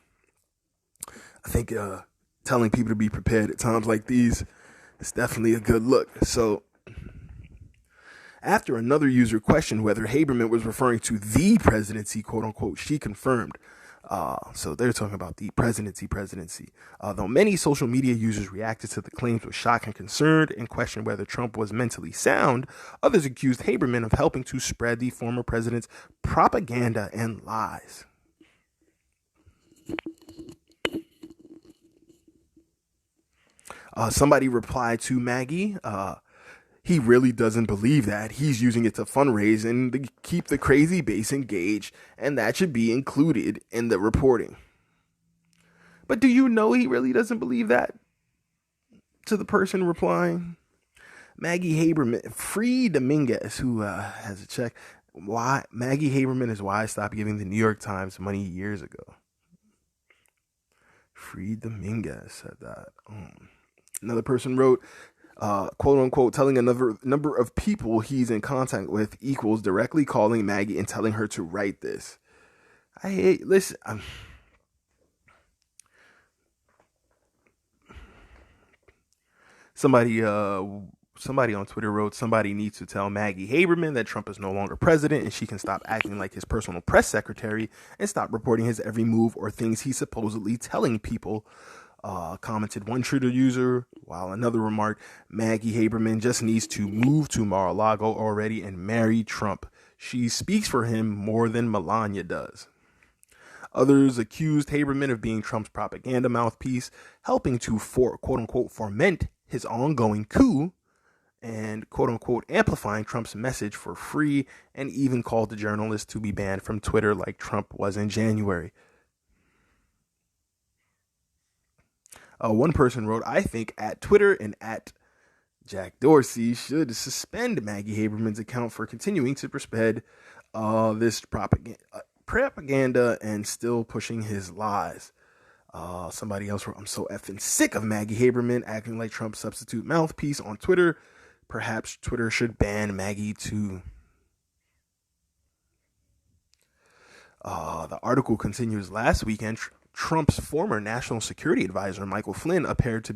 I think telling people to be prepared at times like these is definitely a good look. So after another user questioned whether Haberman was referring to the presidency, quote unquote, she confirmed. So they're talking about the presidency. Though many social media users reacted to the claims with shock and concern and questioned whether Trump was mentally sound, others accused Haberman of helping to spread the former president's propaganda and lies. Somebody replied to Maggie, he really doesn't believe that. He's using it to fundraise and to keep the crazy base engaged, and that should be included in the reporting. But do you know he really doesn't believe that? To the person replying, Maggie Haberman, Free Dominguez, who has a check. Why Maggie Haberman is why I stopped giving the New York Times money years ago. Free Dominguez said that. Another person wrote, quote unquote, telling another number of people he's in contact with equals directly calling Maggie and telling her to write this. Somebody on Twitter wrote, somebody needs to tell Maggie Haberman that Trump is no longer president and she can stop acting like his personal press secretary and stop reporting his every move or things he's supposedly telling people. Commented one Twitter user, while another remarked, Maggie Haberman just needs to move to Mar-a-Lago already and marry Trump. She speaks for him more than Melania does. Others accused Haberman of being Trump's propaganda mouthpiece, helping to, quote unquote, foment his ongoing coup, and quote unquote amplifying Trump's message for free, and even called the journalist to be banned from Twitter like Trump was in January. One person wrote, I think at Twitter and at Jack Dorsey should suspend Maggie Haberman's account for continuing to spread this propaganda and still pushing his lies. Somebody else wrote, I'm so effing sick of Maggie Haberman acting like Trump's substitute mouthpiece on Twitter. Perhaps Twitter should ban Maggie too. The article continues. Last weekend, Trump's former national security advisor, Michael Flynn, appeared to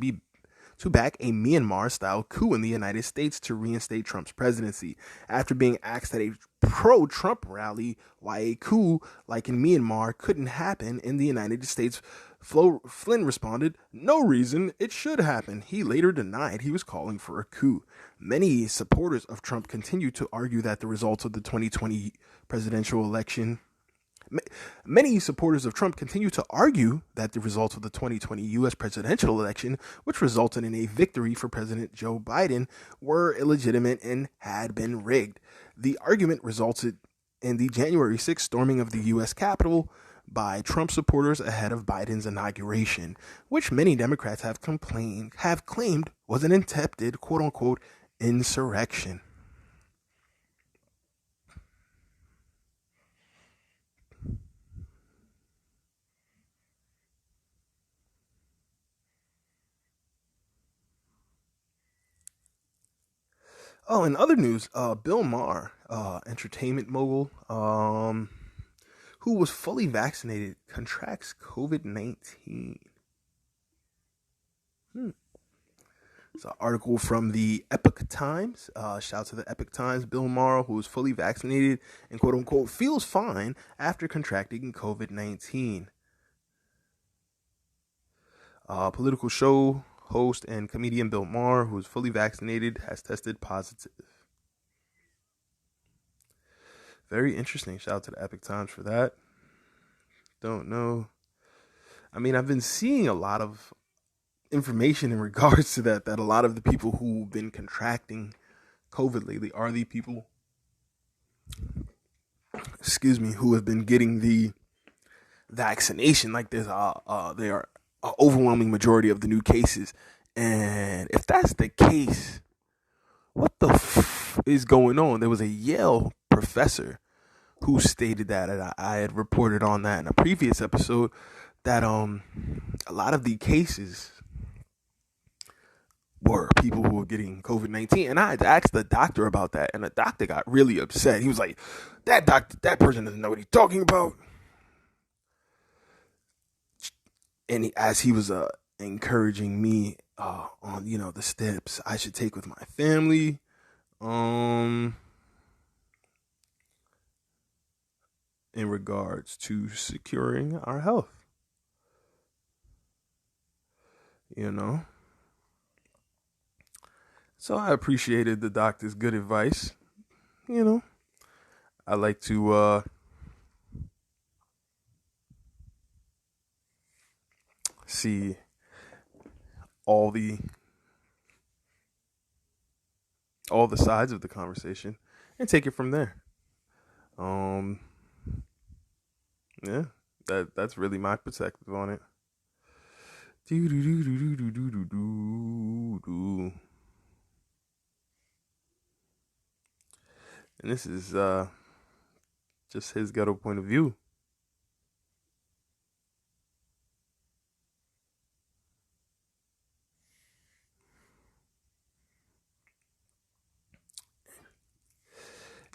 back a Myanmar-style coup in the United States to reinstate Trump's presidency. After being asked at a pro-Trump rally why a coup like in Myanmar couldn't happen in the United States, Flynn responded, "No reason it should happen." He later denied he was calling for a coup. Many supporters of Trump continue to argue that the results of the 2020 presidential election Many supporters of Trump continue to argue that the results of the 2020 U.S. presidential election, which resulted in a victory for President Joe Biden, were illegitimate and had been rigged. The argument resulted in the January 6th storming of the U.S. Capitol by Trump supporters ahead of Biden's inauguration, which many Democrats have claimed was an attempted, quote-unquote, insurrection. Oh, in other news, Bill Maher, entertainment mogul, who was fully vaccinated, contracts COVID-19. It's an article from the Epoch Times. Shout out to the Epoch Times. Bill Maher, who was fully vaccinated and quote unquote feels fine after contracting COVID-19. Political show host and comedian Bill Maher, who is fully vaccinated, has tested positive. Very interesting. Shout out to the Epoch Times for that. Don't know. I mean, I've been seeing a lot of information in regards to that a lot of the people who've been contracting COVID lately are the people, who have been getting the vaccination. Like they are an overwhelming majority of the new cases. And if that's the case, what the is going on? There was a Yale professor who stated that, and I had reported on that in a previous episode, that a lot of the cases were people who were getting COVID-19. And I had asked the doctor about that, and the doctor got really upset. He was like, that person doesn't know what he's talking about. And as he was encouraging me on, the steps I should take with my family, in regards to securing our health, So I appreciated the doctor's good advice. I like to see all the sides of the conversation and take it from there. Yeah, that's really my perspective on it. And this is just his ghetto point of view.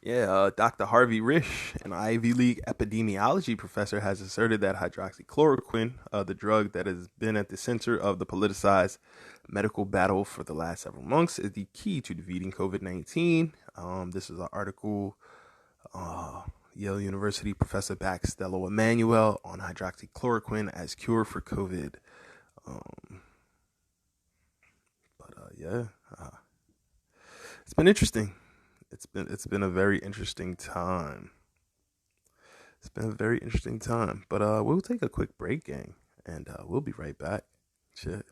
Yeah, Dr. Harvey Risch, an Ivy League epidemiology professor, has asserted that hydroxychloroquine, the drug that has been at the center of the politicized medical battle for the last several months, is the key to defeating COVID-19. This is an article, Yale University professor Baxtello Emanuel on hydroxychloroquine as cure for COVID. It's been interesting. It's been a very interesting time. But we'll take a quick break, gang, and we'll be right back. Shit.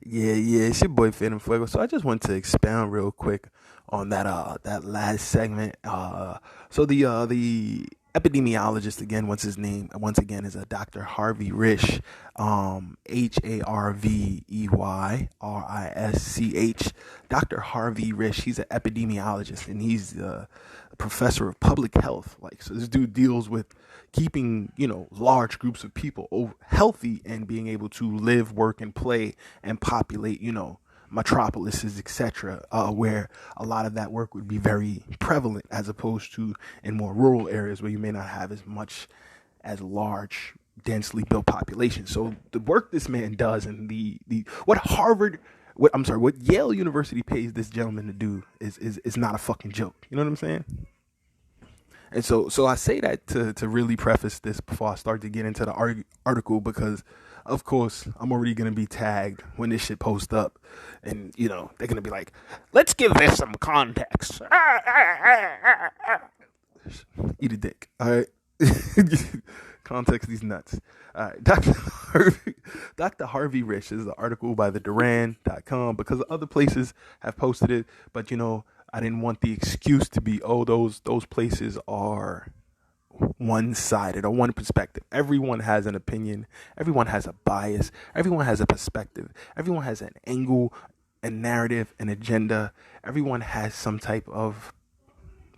Yeah, it's your boy Phantm Fuego. So I just want to expound real quick on that last segment. So the epidemiologist again, what's his name? Once again is a Dr. Harvey Risch, Harveyrisch. Dr. Harvey Risch. He's an epidemiologist and he's a professor of public health. Like, so this dude deals with keeping, large groups of people healthy and being able to live, work, and play and populate, metropolises, etc., where a lot of that work would be very prevalent as opposed to in more rural areas where you may not have as much as large densely built population. So the work this man does and the what Yale University pays this gentleman to do is not a fucking joke. You know what I'm saying? And so I say that to really preface this before I start to get into the article, because of course I'm already going to be tagged when this shit posts up, and they're going to be like, let's give this some context. Eat a dick. All right. Context these nuts. All right. Dr. Harvey Risch is an article by the Duran.com, because other places have posted it, but I didn't want the excuse to be, those places are one-sided or one perspective. Everyone has an opinion. Everyone has a bias. Everyone has a perspective. Everyone has an angle, a narrative, an agenda. Everyone has some type of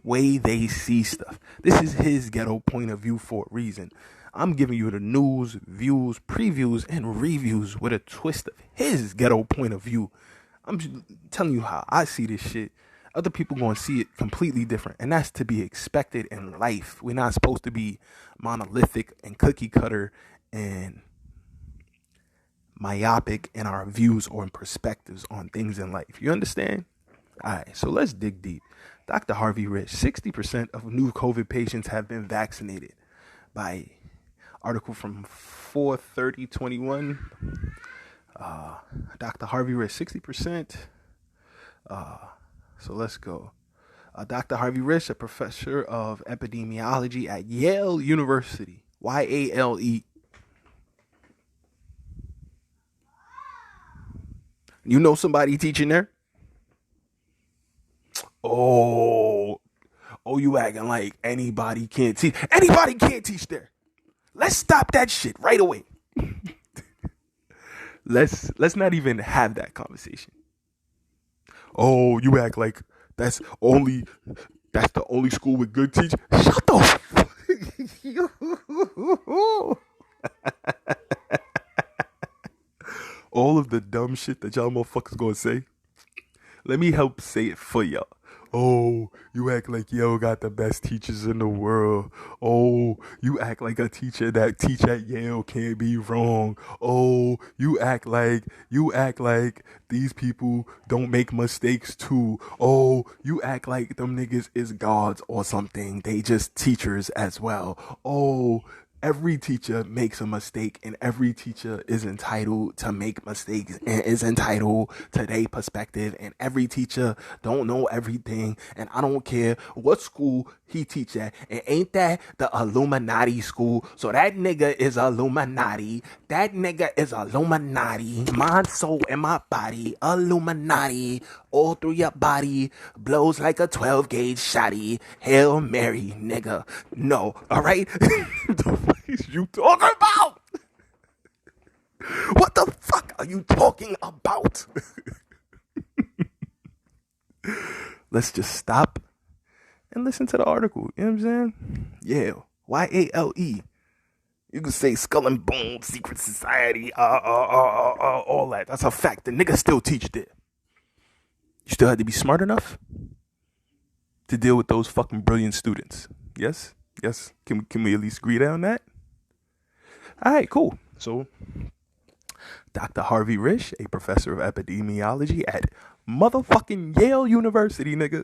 way they see stuff. This is his ghetto point of view for a reason. I'm giving you the news, views, previews, and reviews with a twist of his ghetto point of view. I'm telling you how I see this shit. Other people going to see it completely different, and that's to be expected in life. We're not supposed to be monolithic and cookie cutter and myopic in our views or in perspectives on things in life. You understand? All right, so let's dig deep. Dr. Harvey Risch, 60% of new COVID patients have been vaccinated, by article from 4/30/21. Dr. Harvey Risch, 60%. So let's go. Dr. Harvey Risch, a professor of epidemiology at Yale University, YALE. You know somebody teaching there? Oh, you acting like anybody can't teach. Anybody can't teach there. Let's stop that shit right away. Let's not even have that conversation. Oh, you act like that's the only school with good teachers. Shut the fuck. All of the dumb shit that y'all motherfuckers gonna say, let me help say it for y'all. Oh, you act like Yale got the best teachers in the world. Oh, you act like a teacher that teach at Yale can't be wrong. Oh, you act like these people don't make mistakes too. Oh, you act like them niggas is gods or something. They just teachers as well. Oh, every teacher makes a mistake, and every teacher is entitled to make mistakes and is entitled to their perspective, and every teacher don't know everything, and I don't care what school he teach at, and ain't that the Illuminati school? So that nigga is Illuminati. That nigga is Illuminati. Mind, soul, and my body, Illuminati. All through your body, blows like a 12-gauge shotty. Hail Mary, nigga. No, alright? The fuck is you talking about? What the fuck are you talking about? Let's just stop and listen to the article. You know what I'm saying? Yeah. YALE. You can say Skull and Bones, Secret Society, all that. That's a fact. The nigga still teach there. You still had to be smart enough to deal with those fucking brilliant students. Yes? Can we at least agree on that? All right, cool. So, Dr. Harvey Risch, a professor of epidemiology at motherfucking Yale University, nigga,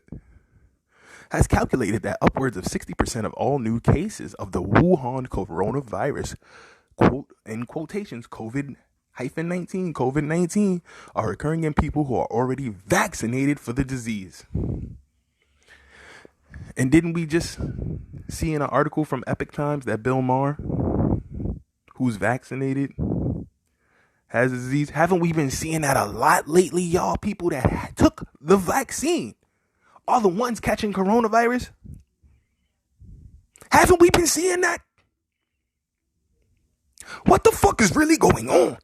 has calculated that upwards of 60% of all new cases of the Wuhan coronavirus, quote, in quotations, COVID-19, are occurring in people who are already vaccinated for the disease. And didn't we just see in an article from Epic Times that Bill Maher, who's vaccinated, has the disease. Haven't we been seeing that a lot lately, y'all? People that took the vaccine are the ones catching coronavirus. Haven't we been seeing that? What the fuck is really going on?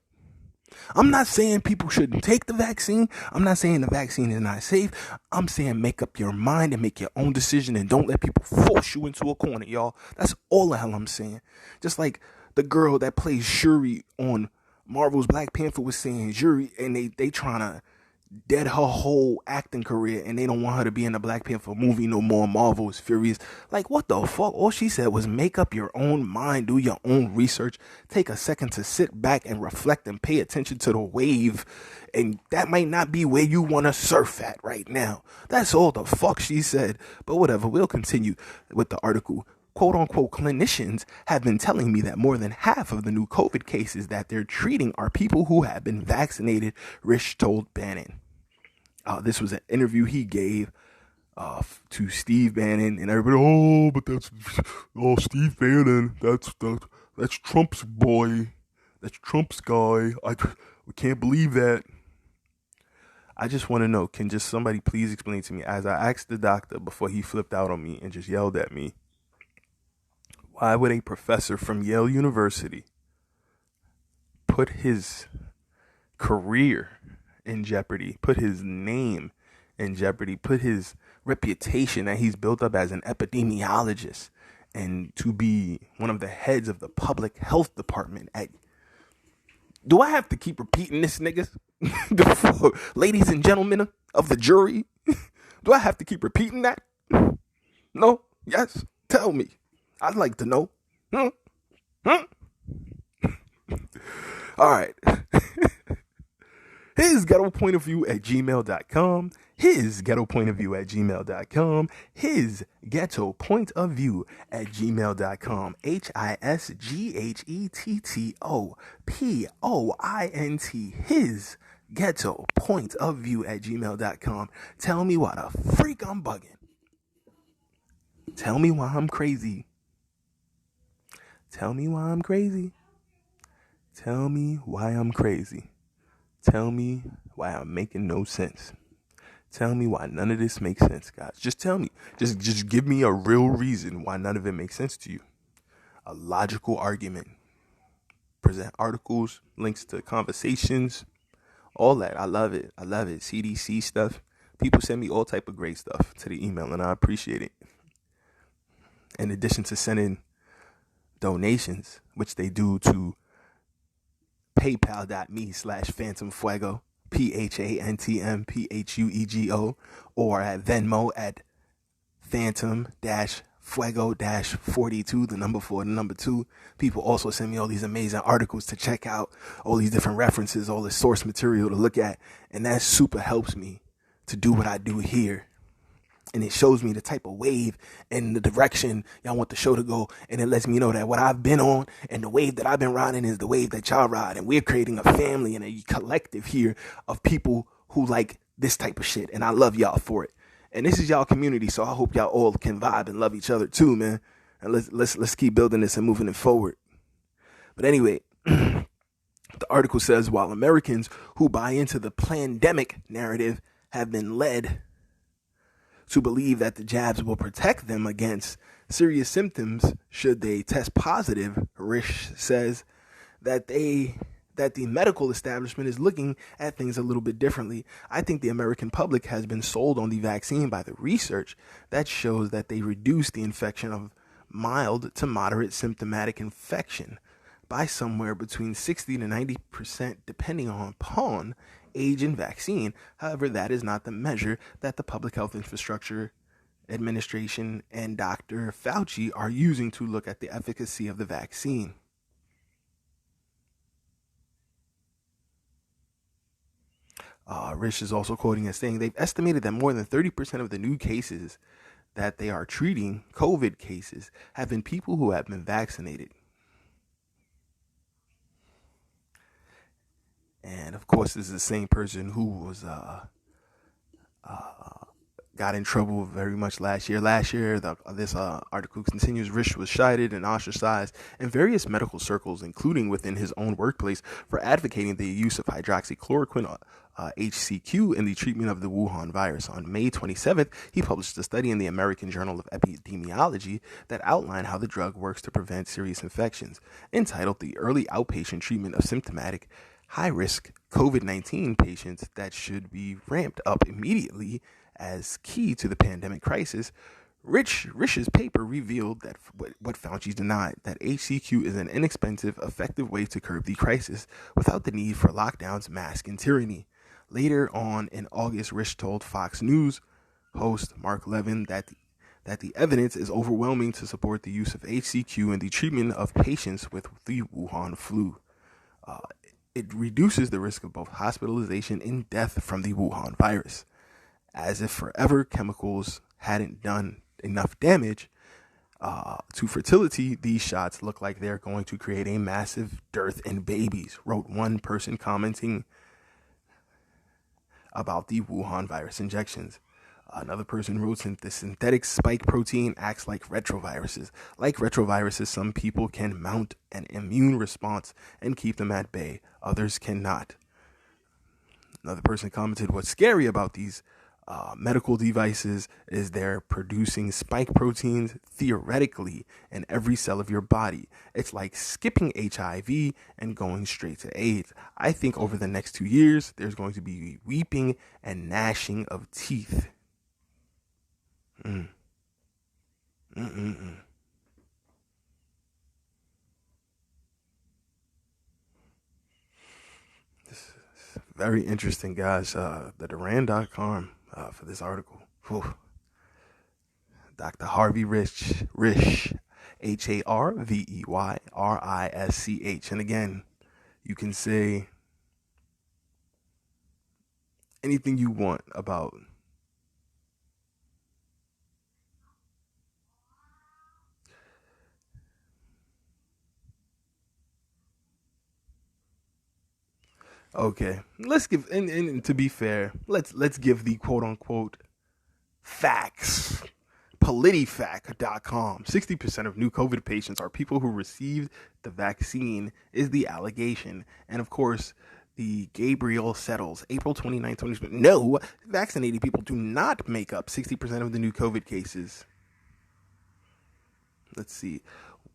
I'm not saying people shouldn't take the vaccine. I'm not saying the vaccine is not safe. I'm saying make up your mind and make your own decision and don't let people force you into a corner, y'all. That's all the hell I'm saying. Just like the girl that plays Shuri on Marvel's Black Panther was saying, Shuri, and they trying to dead her whole acting career and they don't want her to be in the Black Panther movie no more. Marvel is furious. Like, what the fuck? All she said was make up your own mind, do your own research, take a second to sit back and reflect and pay attention to the wave. And that might not be where you want to surf at right now. That's all the fuck she said. But whatever, we'll continue with the article. Quote unquote clinicians have been telling me that more than half of the new COVID cases that they're treating are people who have been vaccinated, Risch told Bannon. This was an interview he gave to Steve Bannon, and everybody, but that's Steve Bannon. That's Trump's boy. That's Trump's guy. We can't believe that. I just want to know, can just somebody please explain to me, as I asked the doctor before he flipped out on me and just yelled at me, why would a professor from Yale University put his career in jeopardy, put his name in jeopardy, put his reputation that he's built up as an epidemiologist and to be one of the heads of the public health department at... Do I have to keep repeating this, niggas? Ladies and gentlemen of the jury, do I have to keep repeating that? No? Yes? Tell me. I'd like to know. All right. His Ghetto Point of View at gmail.com. His Ghetto Point of View at gmail.com. His Ghetto Point of View at gmail.com. HISGHETTOPOINT. His Ghetto Point of View at gmail.com. Tell me why the freak I'm bugging. Tell me why I'm crazy. Tell me why I'm crazy. Tell me why I'm crazy. Tell me why I'm making no sense. Tell me why none of this makes sense, guys. Just tell me. Just give me a real reason why none of it makes sense to you. A logical argument. Present articles, links to conversations, all that. I love it. I love it. CDC stuff. People send me all type of great stuff to the email, and I appreciate it. In addition to sending donations, which they do to paypal.me/phantomfuego, PHANTMPHUEGO, or at Venmo at Phantm-Fuego-42, the number 4, the number 2. People also send me all these amazing articles to check out, all these different references, all this source material to look at, and that super helps me to do what I do here. And it shows me the type of wave and the direction y'all want the show to go. And it lets me know that what I've been on and the wave that I've been riding is the wave that y'all ride. And we're creating a family and a collective here of people who like this type of shit. And I love y'all for it. And this is y'all community. So I hope y'all all can vibe and love each other too, man. And let's keep building this and moving it forward. But anyway, the article says, while Americans who buy into the pandemic narrative have been led to believe that the jabs will protect them against serious symptoms should they test positive, Risch says that the medical establishment is looking at things a little bit differently. I think the American public has been sold on the vaccine by the research that shows that they reduce the infection of mild to moderate symptomatic infection by somewhere between 60 to 90%, depending upon age and vaccine. However, that is not the measure that the Public Health Infrastructure Administration and Dr. Fauci are using to look at the efficacy of the vaccine. Risch is also quoting as saying they've estimated that more than 30% of the new cases that they are treating, COVID cases, have been people who have been vaccinated. And of course, this is the same person who was got in trouble very much last year. This article continues. Risch was chided and ostracized in various medical circles, including within his own workplace, for advocating the use of hydroxychloroquine, HCQ, in the treatment of the Wuhan virus. On May 27th, he published a study in the American Journal of Epidemiology that outlined how the drug works to prevent serious infections, entitled "The Early Outpatient Treatment of Symptomatic High-Risk COVID-19 Patients That Should Be Ramped Up Immediately as Key to the Pandemic Crisis." Risch's paper revealed that what Fauci denied, that HCQ is an inexpensive, effective way to curb the crisis without the need for lockdowns, masks, and tyranny. Later on in August, Risch told Fox News host Mark Levin that the evidence is overwhelming to support the use of HCQ in the treatment of patients with the Wuhan flu. It reduces the risk of both hospitalization and death from the Wuhan virus. As if forever chemicals hadn't done enough damage to fertility, these shots look like they're going to create a massive dearth in babies, wrote one person commenting about the Wuhan virus injections. Another person wrote, "The synthetic spike protein acts like retroviruses. Like retroviruses, some people can mount an immune response and keep them at bay. Others cannot." Another person commented, "What's scary about these medical devices is they're producing spike proteins theoretically in every cell of your body. It's like skipping HIV and going straight to AIDS. I think over the next 2 years, there's going to be weeping and gnashing of teeth." This is very interesting, guys. The Duran.com for this article. Whew. Dr. Harvey Risch, HARVEYRISCH. And again, you can say anything you want about okay. Let's give and to be fair, let's give the quote unquote facts. PolitiFact.com. 60% of new COVID patients are people who received the vaccine, is the allegation. And of course, the Gabriel settles, April 29, 2020. No, vaccinated people do not make up 60% of the new COVID cases. Let's see.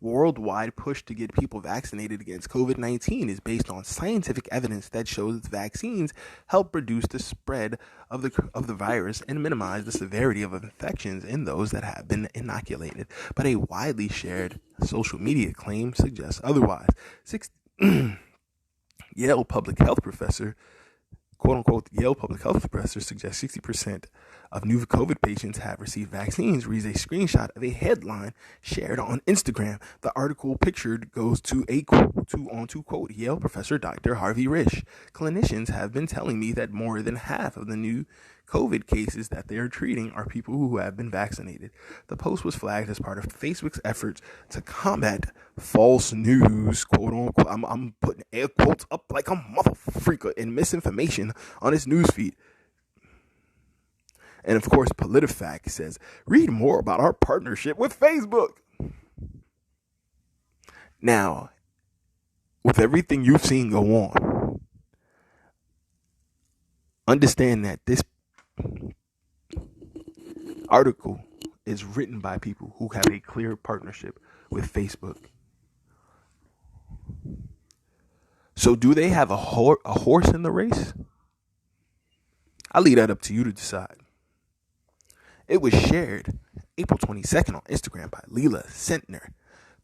Worldwide push to get people vaccinated against COVID-19 is based on scientific evidence that shows that vaccines help reduce the spread of the virus and minimize the severity of infections in those that have been inoculated. But a widely shared social media claim suggests otherwise. Yale public health professor, quote unquote, Yale public health professor suggests 60% of new COVID patients have received vaccines, reads a screenshot of a headline shared on Instagram. The article pictured goes to quote, Yale professor Dr. Harvey Risch. "Clinicians have been telling me that more than half of the new COVID cases that they are treating are people who have been vaccinated." The post was flagged as part of Facebook's efforts to combat false news, quote unquote. I'm putting air quotes up like a motherfreaker, and misinformation on its newsfeed. And of course, PolitiFact says, "Read more about our partnership with Facebook." Now, with everything you've seen go on, understand that this article is written by people who have a clear partnership with Facebook. So do they have a horse in the race? I'll leave that up to you to decide. It was shared April 22nd on Instagram by Leila Sentner,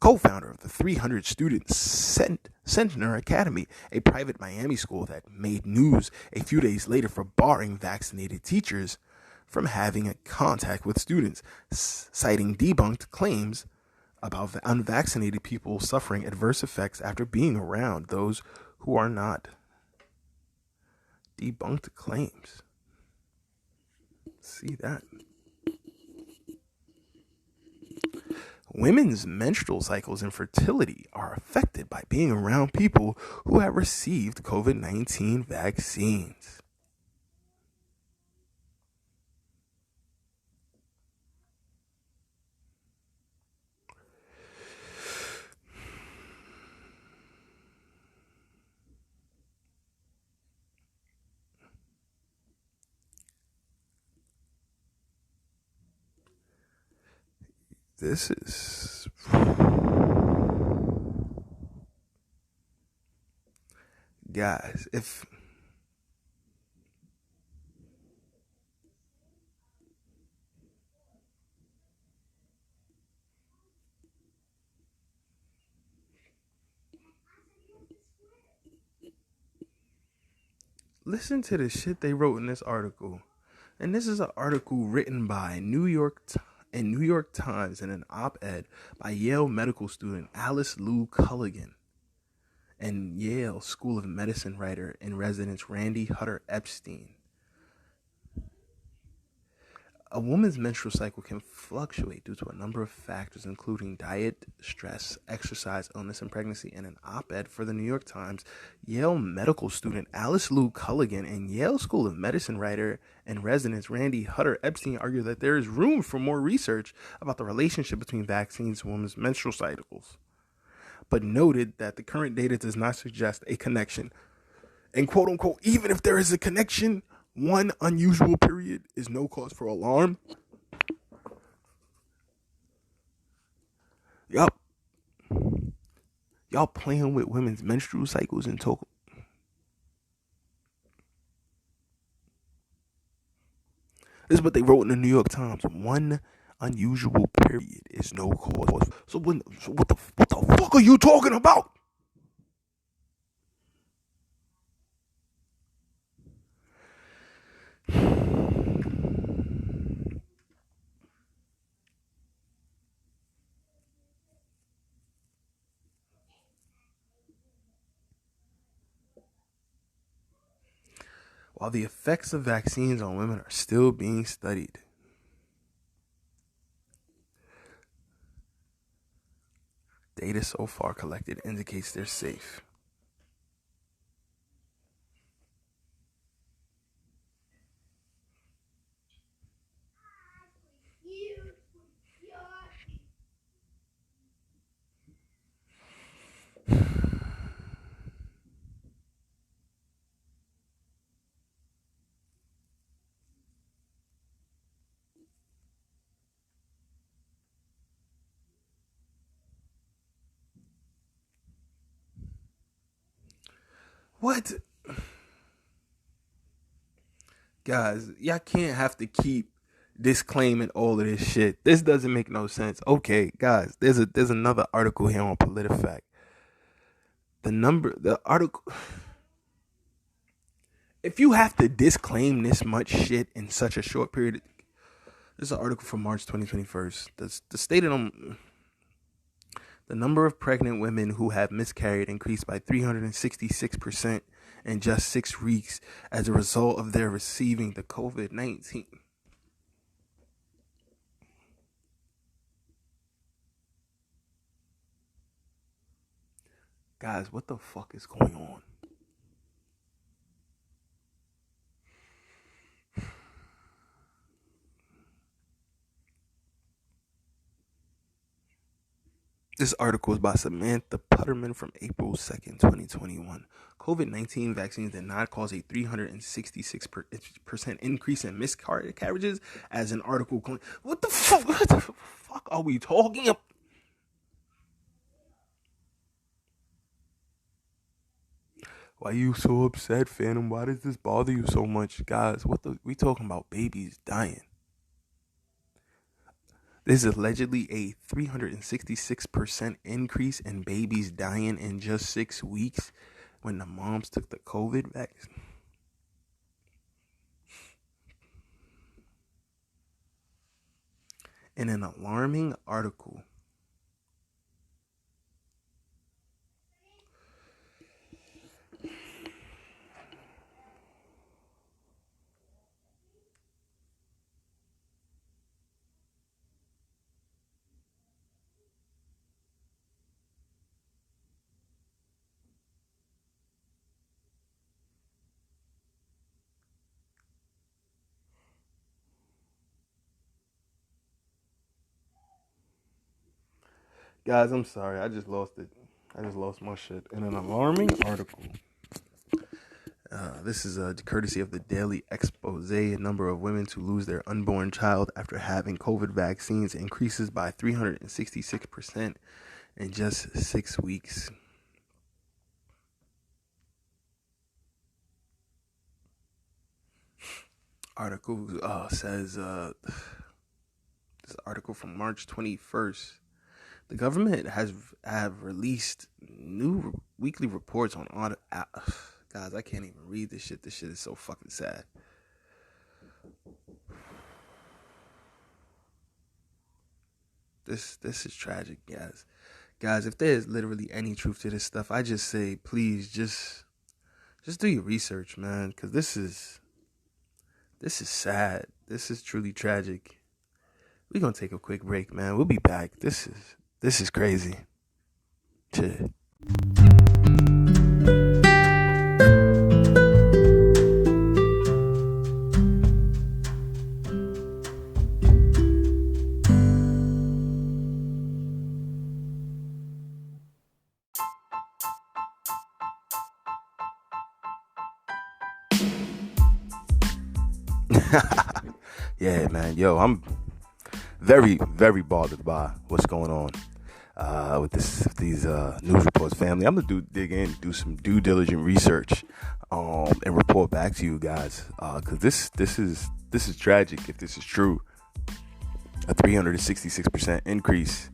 co-founder of the 300-student Sentner Academy, a private Miami school that made news a few days later for barring vaccinated teachers from having a contact with students, citing debunked claims about unvaccinated people suffering adverse effects after being around those who are not. Debunked claims. See that? Women's menstrual cycles and fertility are affected by being around people who have received COVID-19 vaccines. This is guys, if listen to the shit they wrote in this article. And this is an article written by New York Times in an op-ed by Yale medical student Alice Lou Culligan and Yale School of Medicine writer in residence Randy Hutter Epstein. A woman's menstrual cycle can fluctuate due to a number of factors, including diet, stress, exercise, illness, and pregnancy. In an op-ed for the New York Times, Yale medical student Alice Lou Culligan and Yale School of Medicine writer and residence Randy Hutter Epstein argue that there is room for more research about the relationship between vaccines and women's menstrual cycles, but noted that the current data does not suggest a connection. And quote unquote, even if there is a connection, one unusual period is no cause for alarm. Y'all playing with women's menstrual cycles and talk. This is what they wrote in the New York Times. One unusual period is no cause. So what the fuck are you talking about? While the effects of vaccines on women are still being studied, data so far collected indicates they're safe. What? Guys, y'all can't have to keep disclaiming all of this shit. This doesn't make no sense. Okay, guys, there's another article here on PolitiFact. The article. If you have to disclaim this much shit in such a short period, this is an article from March 2021. The stated on the number of pregnant women who have miscarried increased by 366% in just 6 weeks as a result of their receiving the COVID-19. Guys, what the fuck is going on? This article is by Samantha Putterman from April 2nd, 2021. COVID-19 vaccines did not cause a 366% increase in miscarriages, as an article claimed. What the fuck are we talking about? Why are you so upset, Phantm? Why does this bother you so much? Guys, we talking about babies dying. This is allegedly a 366% increase in babies dying in just 6 weeks when the moms took the COVID vaccine. In an alarming article, guys, I'm sorry. I just lost it. I just lost my shit. In an alarming article, This is a courtesy of the Daily Expose. A number of women to lose their unborn child after having COVID vaccines increases by 366% in just 6 weeks. Article says this article from March 21st. The government have released new weekly reports on guys, I can't even read this shit. This shit is so fucking sad. This is tragic, guys. Guys, if there's literally any truth to this stuff, I just say, please, just do your research, man, because this is sad. This is truly tragic. We're gonna take a quick break, man. We'll be back. This is crazy. Shit. Yeah, man. Yo, I'm very, very bothered by what's going on with these news reports, family. I'm gonna dig in, do some due diligent research, and report back to you guys. Cause this is tragic if this is true. A 366% increase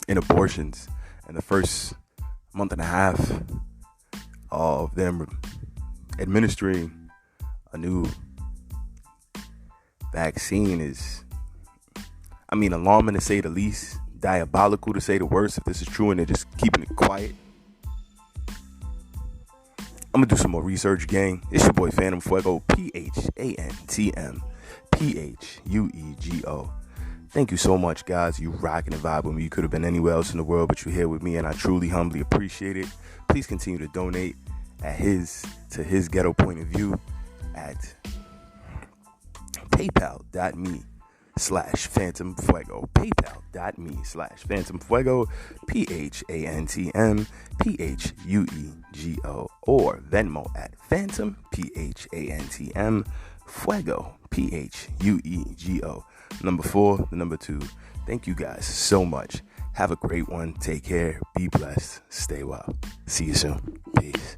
in abortions in the first month and a half of them administering a new vaccine is, alarming to say the least, diabolical to say the worst if this is true and they're just keeping it quiet. I'm gonna do some more research, gang. It's your boy Phantm Fuego, Phantm Phuego. Thank you so much, guys. You rocking and vibing with me. You could have been anywhere else in the world, but you're here with me, and I truly, humbly appreciate it. Please continue to donate to his Ghetto Point of View at paypal.me/Phantm Fuego. paypal.me/Phantm Fuego. Phantm Phuego. Or Venmo at Phantm Phantm Fuego. Phuego. Number 4, the number 2. Thank you guys so much. Have a great one. Take care. Be blessed. Stay well. See you soon. Peace.